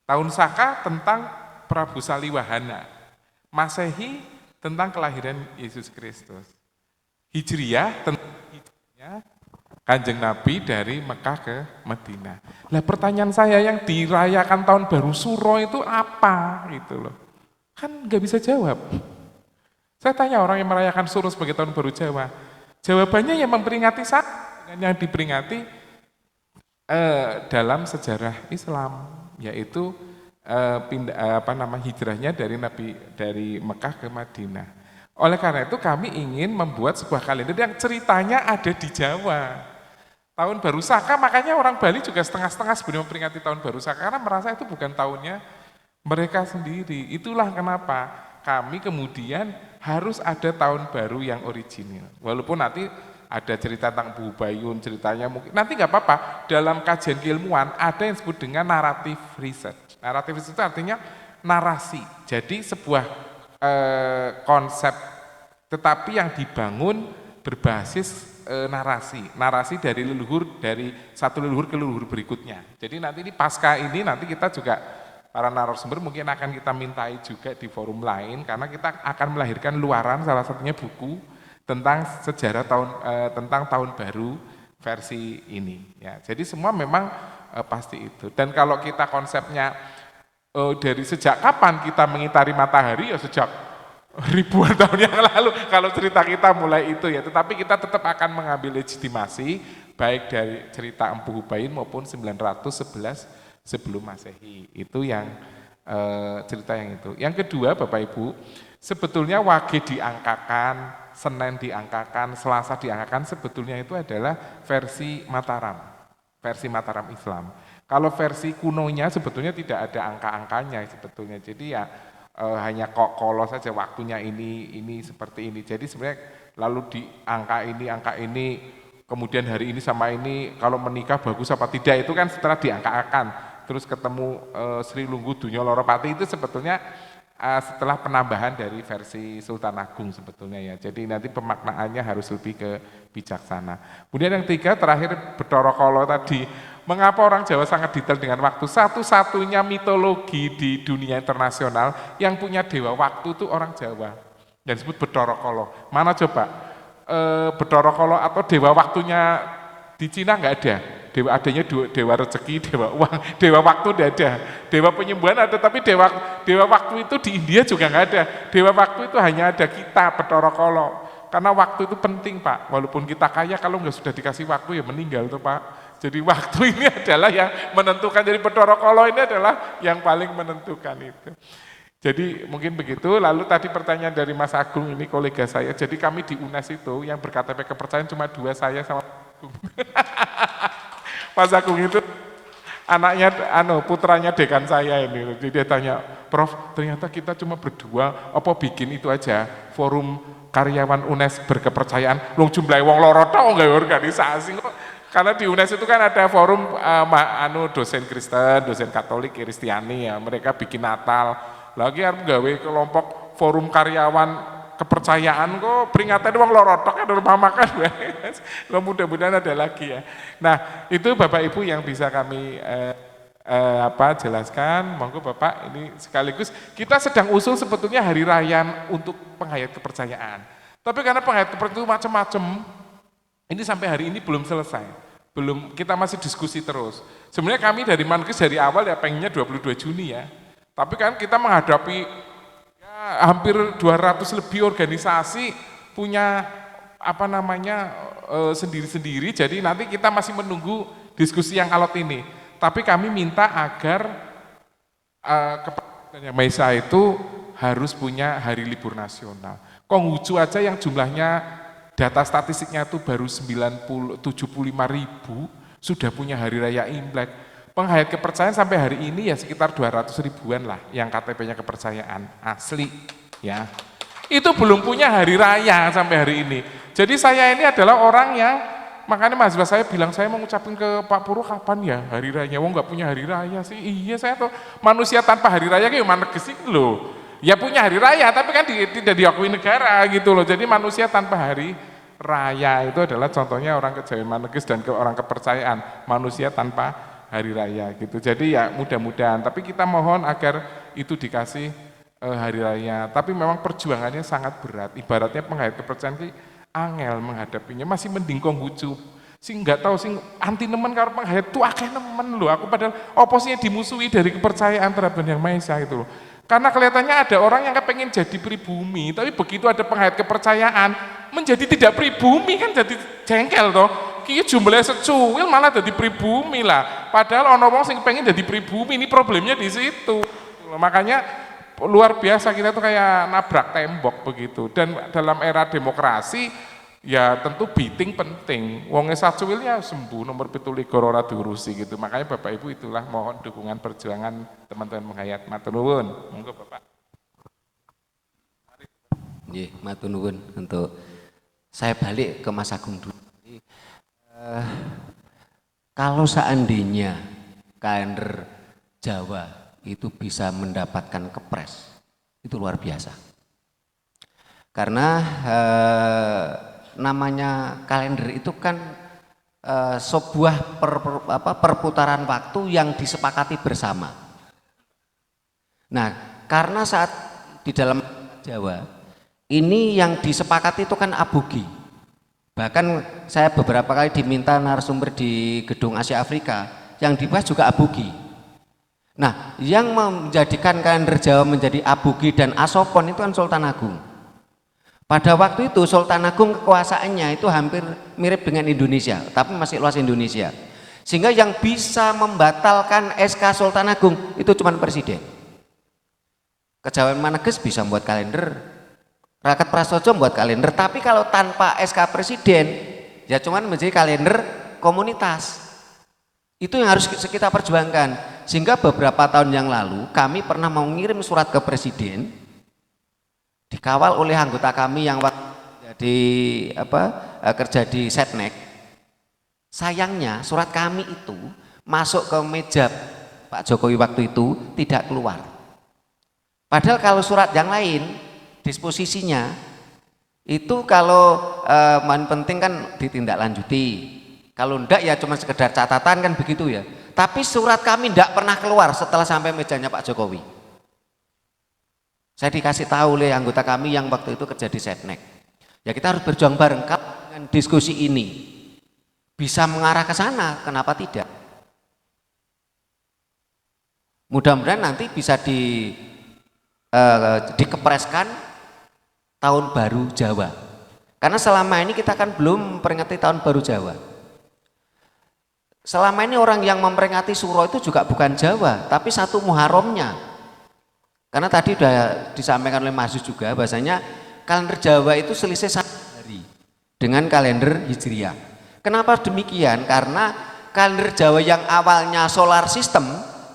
Tahun Saka tentang Prabu Saliwahana. Masehi tentang kelahiran Yesus Kristus. Hijriyah tentang hijrahnya Kanjeng Nabi dari Mekah ke Madinah. Lah pertanyaan saya, yang dirayakan tahun baru Suro itu apa gitu loh. Kan nggak bisa jawab. Saya tanya orang yang merayakan Suro sebagai tahun baru Jawa. Jawabannya yang memperingati saat dengan yang diperingati dalam sejarah Islam, yaitu hijrahnya dari Nabi dari Mekah ke Madinah. Oleh karena itu kami ingin membuat sebuah kalender yang ceritanya ada di Jawa. Tahun Baru Saka, makanya orang Bali juga setengah-setengah sebelum memperingati Tahun Baru Saka, karena merasa itu bukan tahunnya mereka sendiri. Itulah kenapa kami kemudian harus ada tahun baru yang original. Walaupun nanti ada cerita tentang Bu Bayun, ceritanya mungkin nanti nggak apa-apa. Dalam kajian keilmuan ada yang disebut dengan narrative research. Narrative research itu artinya narasi. Jadi sebuah konsep, tetapi yang dibangun berbasis narasi dari leluhur, dari satu leluhur ke leluhur berikutnya. Jadi nanti ini pasca ini nanti kita juga para narasumber mungkin akan kita mintai juga di forum lain, karena kita akan melahirkan luaran, salah satunya buku tentang sejarah tentang tahun baru versi ini ya. Jadi semua memang pasti itu. Dan kalau kita konsepnya dari sejak kapan kita mengitari matahari, ya sejak ribuan tahun yang lalu kalau cerita kita mulai itu ya. Tetapi kita tetap akan mengambil legitimasi baik dari cerita Empu Hubain maupun 911 sebelum Masehi. Itu yang cerita yang itu. Yang kedua Bapak Ibu, sebetulnya Wage diangkakan, Senin diangkakan, Selasa diangkakan, sebetulnya itu adalah versi Mataram Islam. Kalau versi kunonya sebetulnya tidak ada angka-angkanya sebetulnya, jadi ya hanya kolos saja waktunya ini seperti ini. Jadi sebenarnya lalu di angka ini kemudian hari ini sama ini kalau menikah bagus apa tidak itu kan setelah diangkat-angkat, terus ketemu Sri Lunggu Dunya Loropati itu sebetulnya setelah penambahan dari versi Sultan Agung sebetulnya ya. Jadi nanti pemaknaannya harus lebih ke bijaksana. Kemudian yang tiga terakhir Bathara Kala tadi, mengapa orang Jawa sangat detail dengan waktu? Satu-satunya mitologi di dunia internasional yang punya dewa waktu itu orang Jawa. Dan disebut Bathara Kala. Mana coba? Bathara Kala atau dewa waktunya di Cina nggak ada. Dewa adanya dewa rezeki, dewa uang, dewa waktu tidak ada. Dewa penyembuhan ada, tapi dewa waktu itu di India juga nggak ada. Dewa waktu itu hanya ada kita, Bathara Kala. Karena waktu itu penting Pak. Walaupun kita kaya, kalau nggak sudah dikasih waktu ya meninggal tuh Pak. Jadi waktu ini adalah yang menentukan. Jadi Bathara Kala ini adalah yang paling menentukan itu. Jadi mungkin begitu. Lalu tadi pertanyaan dari Mas Agung ini kolega saya. Jadi kami di UNES itu yang berKTP kepercayaan cuma 2, saya sama Agung. Mas Agung itu anaknya, putranya dekan saya ini. Jadi dia tanya, Prof, ternyata kita cuma berdua, apa bikin itu aja, forum karyawan UNES berkepercayaan, lu jumlah wong loro tok nggak organisasi kok. Karena di UNES itu kan ada forum dosen Kristen, dosen Katolik, Kristiani ya, mereka bikin Natal. Lagi harus gawe kelompok forum karyawan kepercayaan kok peringatan wong lorotok ada rumah makan. Mudah-mudahan ada lagi ya. Nah, itu Bapak Ibu yang bisa kami jelaskan. Monggo Bapak, ini sekaligus kita sedang usul sebetulnya hari raya untuk penghayat kepercayaan. Tapi karena penghayat kepercayaan itu macam-macam, ini sampai hari ini belum selesai. Kita masih diskusi terus. Sebenarnya kami dari Mankes dari awal ya pengennya 22 Juni ya. Tapi kan kita menghadapi hampir 200 lebih organisasi punya sendiri-sendiri, jadi nanti kita masih menunggu diskusi yang alot ini. Tapi kami minta agar Kepada Yang Maha Esa itu harus punya hari libur nasional. Konghucu aja yang jumlahnya data statistiknya itu baru 75.000 sudah punya hari raya Imlek. Penghayat kepercayaan sampai hari ini ya sekitar 200 ribuan lah yang KTP-nya kepercayaan asli ya. Itu belum punya hari raya sampai hari ini. Jadi saya ini adalah orang yang, makanya mahasiswa saya bilang, saya mau ngucapin ke Pak Purwo kapan ya hari raya, wong nggak punya hari raya sih. Iya, saya tuh manusia tanpa hari raya kayak mana kesini loh. Ya punya hari raya tapi kan tidak diakui negara gitu loh. Jadi manusia tanpa hari raya itu adalah contohnya orang Kejawen Maneges dan orang kepercayaan, manusia tanpa hari raya gitu. Jadi ya mudah-mudahan, tapi kita mohon agar itu dikasih hari raya. Tapi memang perjuangannya sangat berat. Ibaratnya penghayat kepercayaan ki angel menghadapinya, masih mending Konghucu. Sing nggak tahu sing anti nemen karo penghayat tuh akeh nemen loh. Aku padahal oposisinya dimusuhi dari kepercayaan terhadap Yang Maha Esa itu loh. Karena kelihatannya ada orang yang kepengen jadi pribumi, tapi begitu ada penghayat kepercayaan menjadi tidak pribumi kan jadi jengkel toh. Ki jumlahnya secuil malah jadi pribumi lah. Padahal ono wong sing pengen jadi pribumi, ini problemnya di situ. Makanya luar biasa kita tuh kayak nabrak tembok begitu. Dan dalam era demokrasi ya tentu biting penting. Wonge sacuil ya sembuh, nomor 17 ora diurusi gitu. Makanya Bapak Ibu itulah mohon dukungan perjuangan teman-teman menghayat. Matur nuwun. Monggo Bapak. Nggih, matur nuwun. Untuk saya balik ke Mas Agung dulu. Kalau seandainya kalender Jawa itu bisa mendapatkan kepres, itu luar biasa. Karena namanya kalender itu kan sebuah perputaran waktu yang disepakati bersama. Nah, karena saat di dalam Jawa ini yang disepakati itu kan abogi. Bahkan saya beberapa kali diminta narasumber di gedung Asia Afrika, yang dibahas juga abogi. Nah, yang menjadikan kalender Jawa menjadi abogi dan asopon itu kan Sultan Agung. Pada waktu itu Sultan Agung kekuasaannya itu hampir mirip dengan Indonesia, tapi masih luas Indonesia. Sehingga yang bisa membatalkan SK Sultan Agung itu cuma presiden. Kejawen Maneges bisa membuat kalender, Rakyat Prasojo membuat kalender, tapi kalau tanpa SK Presiden, ya cuman menjadi kalender komunitas. Itu yang harus kita perjuangkan. Sehingga beberapa tahun yang lalu, kami pernah mau ngirim surat ke Presiden, dikawal oleh anggota kami yang jadi kerja di Setnek, Sayangnya surat kami itu masuk ke meja Pak Jokowi waktu itu tidak keluar. Padahal kalau surat yang lain disposisinya itu kalau main penting kan ditindaklanjuti. Kalau enggak ya cuma sekedar catatan kan begitu ya. Tapi surat kami enggak pernah keluar setelah sampai mejanya Pak Jokowi. Saya dikasih tahu oleh anggota kami yang waktu itu kerja di Setnek. Ya kita harus berjuang bareng dengan diskusi ini. Bisa mengarah ke sana, kenapa tidak? Mudah-mudahan nanti bisa dikepreskan tahun baru Jawa. Karena selama ini kita kan belum memperingati tahun baru Jawa. Selama ini orang yang memperingati Suro itu juga bukan Jawa, tapi 1 Muharramnya. Karena tadi sudah disampaikan oleh Mas Yus juga bahasanya kalender Jawa itu selisih 1 hari dengan kalender Hijriah. Kenapa demikian? Karena kalender Jawa yang awalnya solar system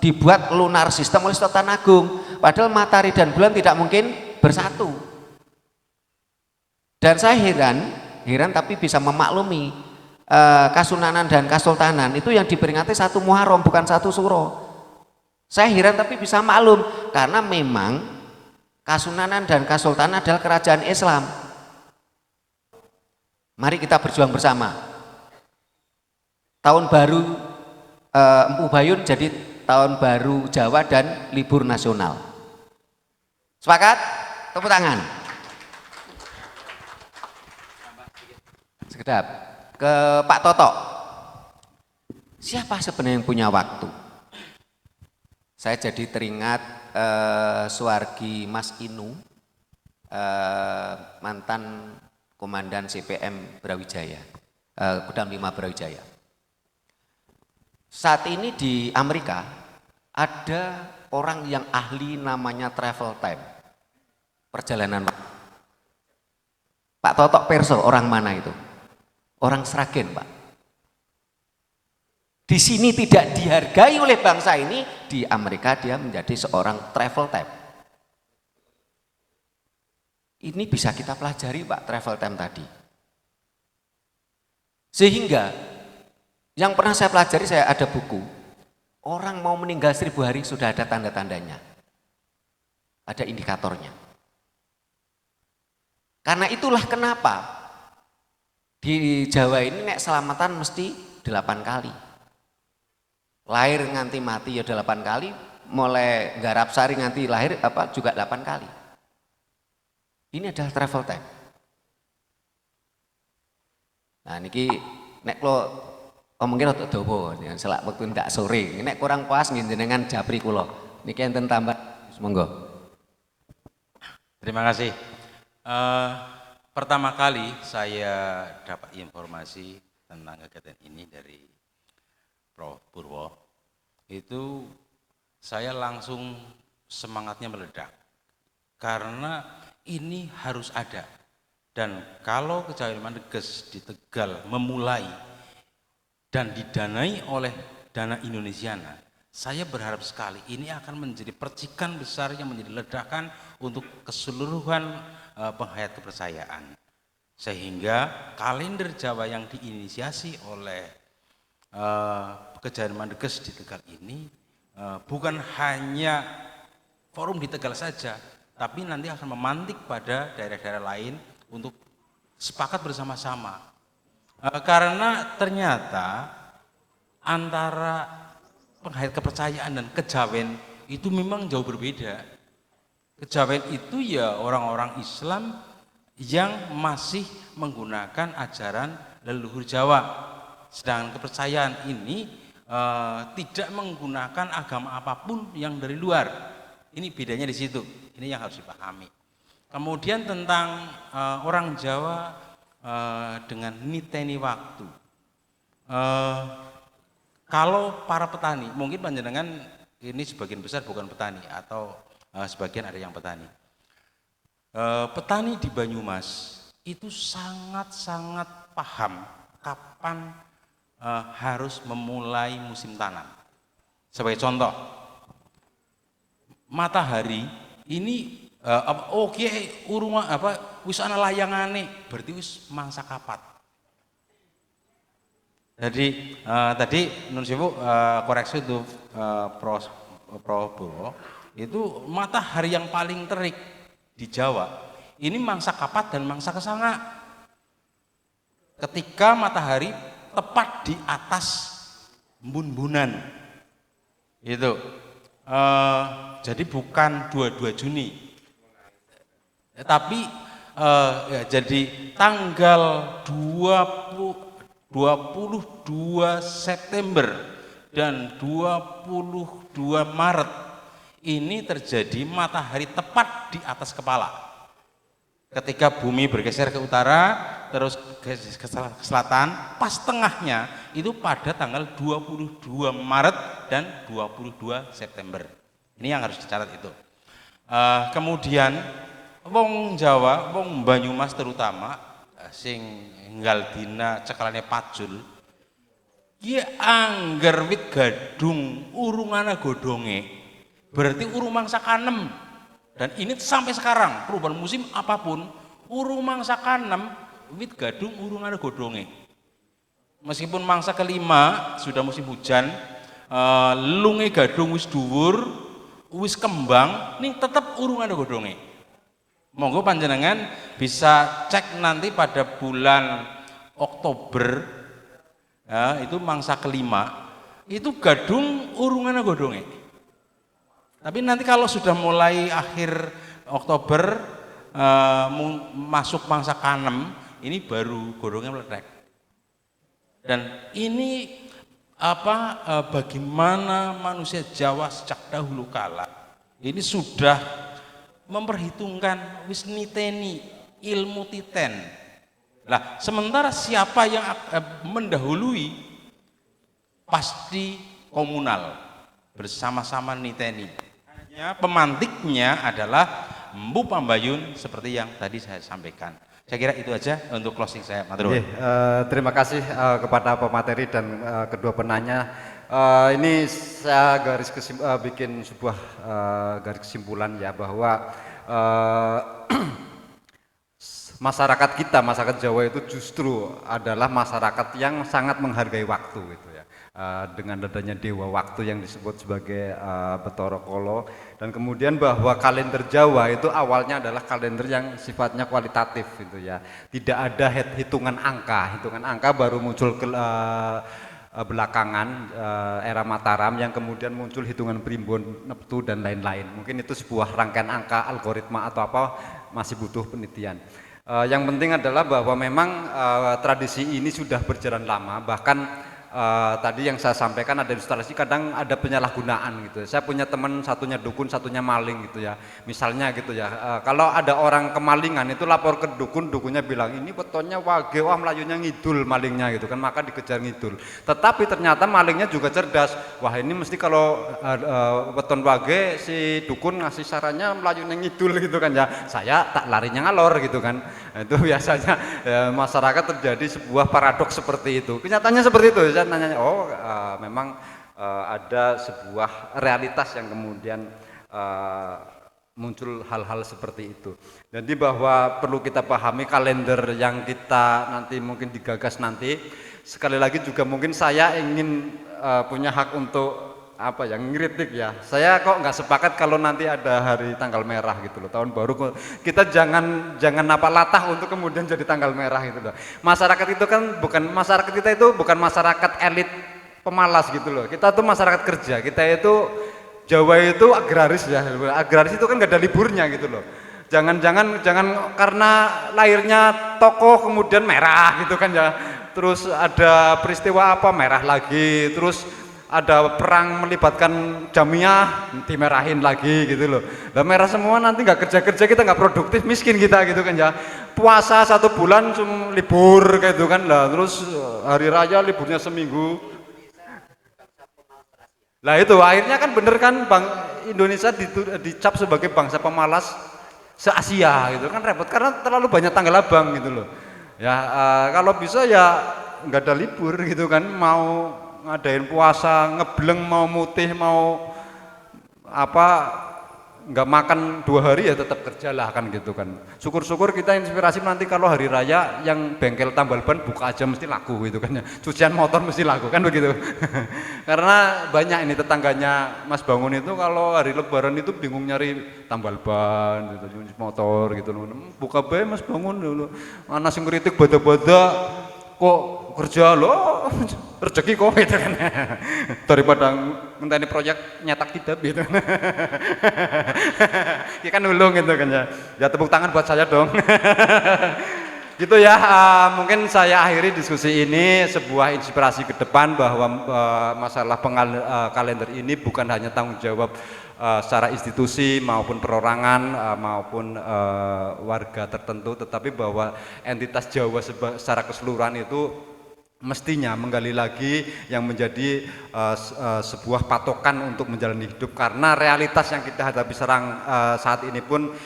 dibuat lunar system oleh Sultan Agung. Padahal matahari dan bulan tidak mungkin bersatu. Dan saya heran tapi bisa memaklumi Kasunanan dan Kasultanan itu yang diperingati 1 Muharram bukan 1 Suro. Saya heran tapi bisa maklum karena memang Kasunanan dan Kasultanan adalah kerajaan Islam. Mari kita berjuang bersama. Tahun baru Empu Bayun jadi tahun baru Jawa dan libur nasional. Sepakat? Tepuk tangan. Sekedap ke Pak Toto. Siapa sebenarnya yang punya waktu? Saya jadi teringat Suwargi Mas Inu, mantan komandan CPM Brawijaya, Kodam 5 Brawijaya. Saat ini di Amerika ada orang yang ahli namanya travel time, perjalanan waktu. Pak Totok Perso orang mana itu? Orang Sragen, Pak. Di sini tidak dihargai oleh bangsa ini, di Amerika dia menjadi seorang travel time. Ini bisa kita pelajari Pak, travel time tadi. Sehingga yang pernah saya pelajari, saya ada buku. Orang mau meninggal 1000 hari sudah ada tanda-tandanya. Ada indikatornya. Karena itulah kenapa di Jawa ini nek selamatan mesti 8 kali. Lahir nganti mati ya 8 kali, mulai garap sari nganti lahir juga 8 kali. Ini adalah travel time. Nah niki nek lo mungkin untuk dobo, selak waktu ndak sore. Nek kurang puas njenengan japri kula. Niki enten tambah, monggo. Terima kasih. Pertama kali saya dapat informasi tentang kegiatan ini dari Prof. Purwo. Itu saya langsung semangatnya meledak. Karena ini harus ada. Dan kalau Kejawen Deges di Tegal memulai dan didanai oleh Dana Indonesiana, saya berharap sekali ini akan menjadi percikan besar yang menjadi ledakan untuk keseluruhan penghayat kepercayaan. Sehingga kalender Jawa yang diinisiasi oleh Kejawen Deges di Tegal ini bukan hanya forum di Tegal saja, tapi nanti akan memantik pada daerah-daerah lain untuk sepakat bersama-sama. Karena ternyata antara penghayat kepercayaan dan kejawen itu memang jauh berbeda. Kejawen itu ya orang-orang Islam yang masih menggunakan ajaran leluhur Jawa. Sedangkan kepercayaan ini tidak menggunakan agama apapun yang dari luar. Ini bedanya di situ. Ini yang harus dipahami. Kemudian tentang orang Jawa dengan niteni waktu. Kalau para petani, mungkin panjenengan ini sebagian besar bukan petani atau sebagian ada yang petani. Petani di Banyumas itu sangat-sangat paham kapan harus memulai musim tanam. Sebagai contoh, matahari ini urung wis ana layangane berarti wis mangsa kapat. Jadi tadi Nun Sewu koreksi untuk Prabowo itu matahari yang paling terik di Jawa ini mangsa kapat dan mangsa kesanga. Ketika matahari tepat di atas embun-embunan itu jadi bukan 22 Juni tapi ya, jadi tanggal 22 September dan 22 Maret ini terjadi matahari tepat di atas kepala. Ketika bumi bergeser ke utara, terus ke selatan, pas tengahnya itu pada tanggal 22 Maret dan 22 September. Ini yang harus dicatat itu. Kemudian wong Jawa, wong Banyumas terutama sing nggal dina cekalane pacul ki angger wit gadung urungana godhonge berarti urung mangsa kanem, dan ini sampai sekarang perubahan musim apapun urung mangsa kanem wit gadung urungana godhonge meskipun mangsa kelima sudah musim hujan lunge gadung wis dhuwur wis kembang ning tetep urungana godhonge. Monggo panjenengan bisa cek nanti pada bulan Oktober ya, itu mangsa kelima itu gadung urungan godonge. Tapi nanti kalau sudah mulai akhir Oktober masuk mangsa kanem ini baru godongnya meledak. Dan ini bagaimana manusia Jawa sejak dahulu kala ini sudah memperhitungkan wis niteni ilmu titen. Lah, sementara siapa yang mendahului pasti komunal bersama-sama niteni. Hanya pemantiknya adalah Mbu Pambayun seperti yang tadi saya sampaikan. Saya kira itu aja untuk closing saya. Terima kasih kepada pemateri dan kedua penanya. Ini saya bikin sebuah garis kesimpulan ya bahwa masyarakat kita, masyarakat Jawa itu justru adalah masyarakat yang sangat menghargai waktu gitu ya. Dengan adanya dewa waktu yang disebut sebagai Bathara Kala, dan kemudian bahwa kalender Jawa itu awalnya adalah kalender yang sifatnya kualitatif gitu ya. Tidak ada hitungan angka baru muncul belakangan era Mataram yang kemudian muncul hitungan primbon, neptu dan lain-lain. Mungkin itu sebuah rangkaian angka, algoritma atau apa masih butuh penelitian. Yang penting adalah bahwa memang tradisi ini sudah berjalan lama, bahkan tadi yang saya sampaikan ada ilustrasi kadang ada penyalahgunaan gitu. Saya punya teman satunya dukun, satunya maling gitu ya. Misalnya gitu ya. Kalau ada orang kemalingan itu lapor ke dukun, dukunnya bilang ini wetonnya wage, wah melayunya ngidul malingnya gitu kan, maka dikejar ngidul. Tetapi ternyata malingnya juga cerdas. Wah, ini mesti kalau weton wage si dukun ngasih sarannya melayunya ngidul gitu kan ya. Saya tak larinya ngalor gitu kan. Nah, itu biasanya masyarakat terjadi sebuah paradoks seperti itu. Kenyataannya seperti itu. Saya nanya, memang ada sebuah realitas yang kemudian muncul hal-hal seperti itu. Jadi bahwa perlu kita pahami kalender yang kita nanti mungkin digagas nanti. Sekali lagi juga mungkin saya ingin punya hak untuk ngeritik ya. Saya kok nggak sepakat kalau nanti ada hari tanggal merah gitu loh, tahun baru. Kita jangan latah untuk kemudian jadi tanggal merah gitu loh. Masyarakat itu kan masyarakat kita itu bukan masyarakat elit pemalas gitu loh. Kita tuh masyarakat kerja. Kita itu Jawa itu agraris ya. Agraris itu kan nggak ada liburnya gitu loh. Jangan karena lahirnya tokoh kemudian merah gitu kan ya. Terus ada peristiwa apa merah lagi, terus ada perang melibatkan Jamiah dimerahin lagi gitu loh. Nah, merah semua nanti nggak kerja kita nggak produktif, miskin kita gitu kan ya. Puasa 1 bulan cuma libur kayak gitu kan lah. Terus hari raya liburnya seminggu. Lah itu akhirnya kan bener kan Indonesia dicap sebagai bangsa pemalas se-Asia gitu kan, repot karena terlalu banyak tanggal abang gitu loh. Ya kalau bisa ya nggak ada libur gitu kan, mau ngadain puasa ngebleng mau mutih mau nggak makan 2 hari ya tetap kerja lah kan gitu kan. Syukur-syukur kita inspirasi nanti kalau hari raya yang bengkel tambal ban buka aja mesti laku gitu kan ya. Cucian motor mesti laku kan begitu. Karena banyak ini tetangganya Mas Bangun itu kalau hari lebaran itu bingung nyari tambal ban gitu, cuci motor gitu loh. Buka bae Mas Bangun dulu. Ana sing kritik bada-bada kok kerja loh rezeki kok gitu kan daripada ngenteni proyek nyetak kitab gitu ya kan nulung gitu kan ya. Ya tepuk tangan buat saya dong. Gitu ya, mungkin saya akhiri diskusi ini sebuah inspirasi ke depan bahwa masalah kalender ini bukan hanya tanggung jawab secara institusi maupun perorangan maupun warga tertentu, tetapi bahwa entitas Jawa secara keseluruhan itu mestinya menggali lagi yang menjadi sebuah patokan untuk menjalani hidup, karena realitas yang kita hadapi saat ini pun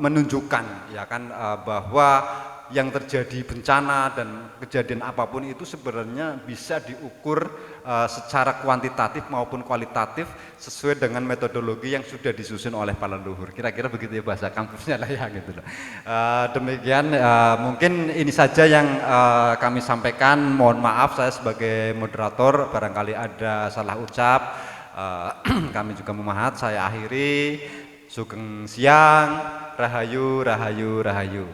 menunjukkan ya kan bahwa yang terjadi bencana dan kejadian apapun itu sebenarnya bisa diukur secara kuantitatif maupun kualitatif sesuai dengan metodologi yang sudah disusun oleh para leluhur. Kira-kira begitu ya bahasa kampusnya lah ya gitu loh. Demikian mungkin ini saja yang kami sampaikan. Mohon maaf saya sebagai moderator barangkali ada salah ucap. Kami juga memahat. Saya akhiri. Sugeng siang, rahayu, rahayu, rahayu.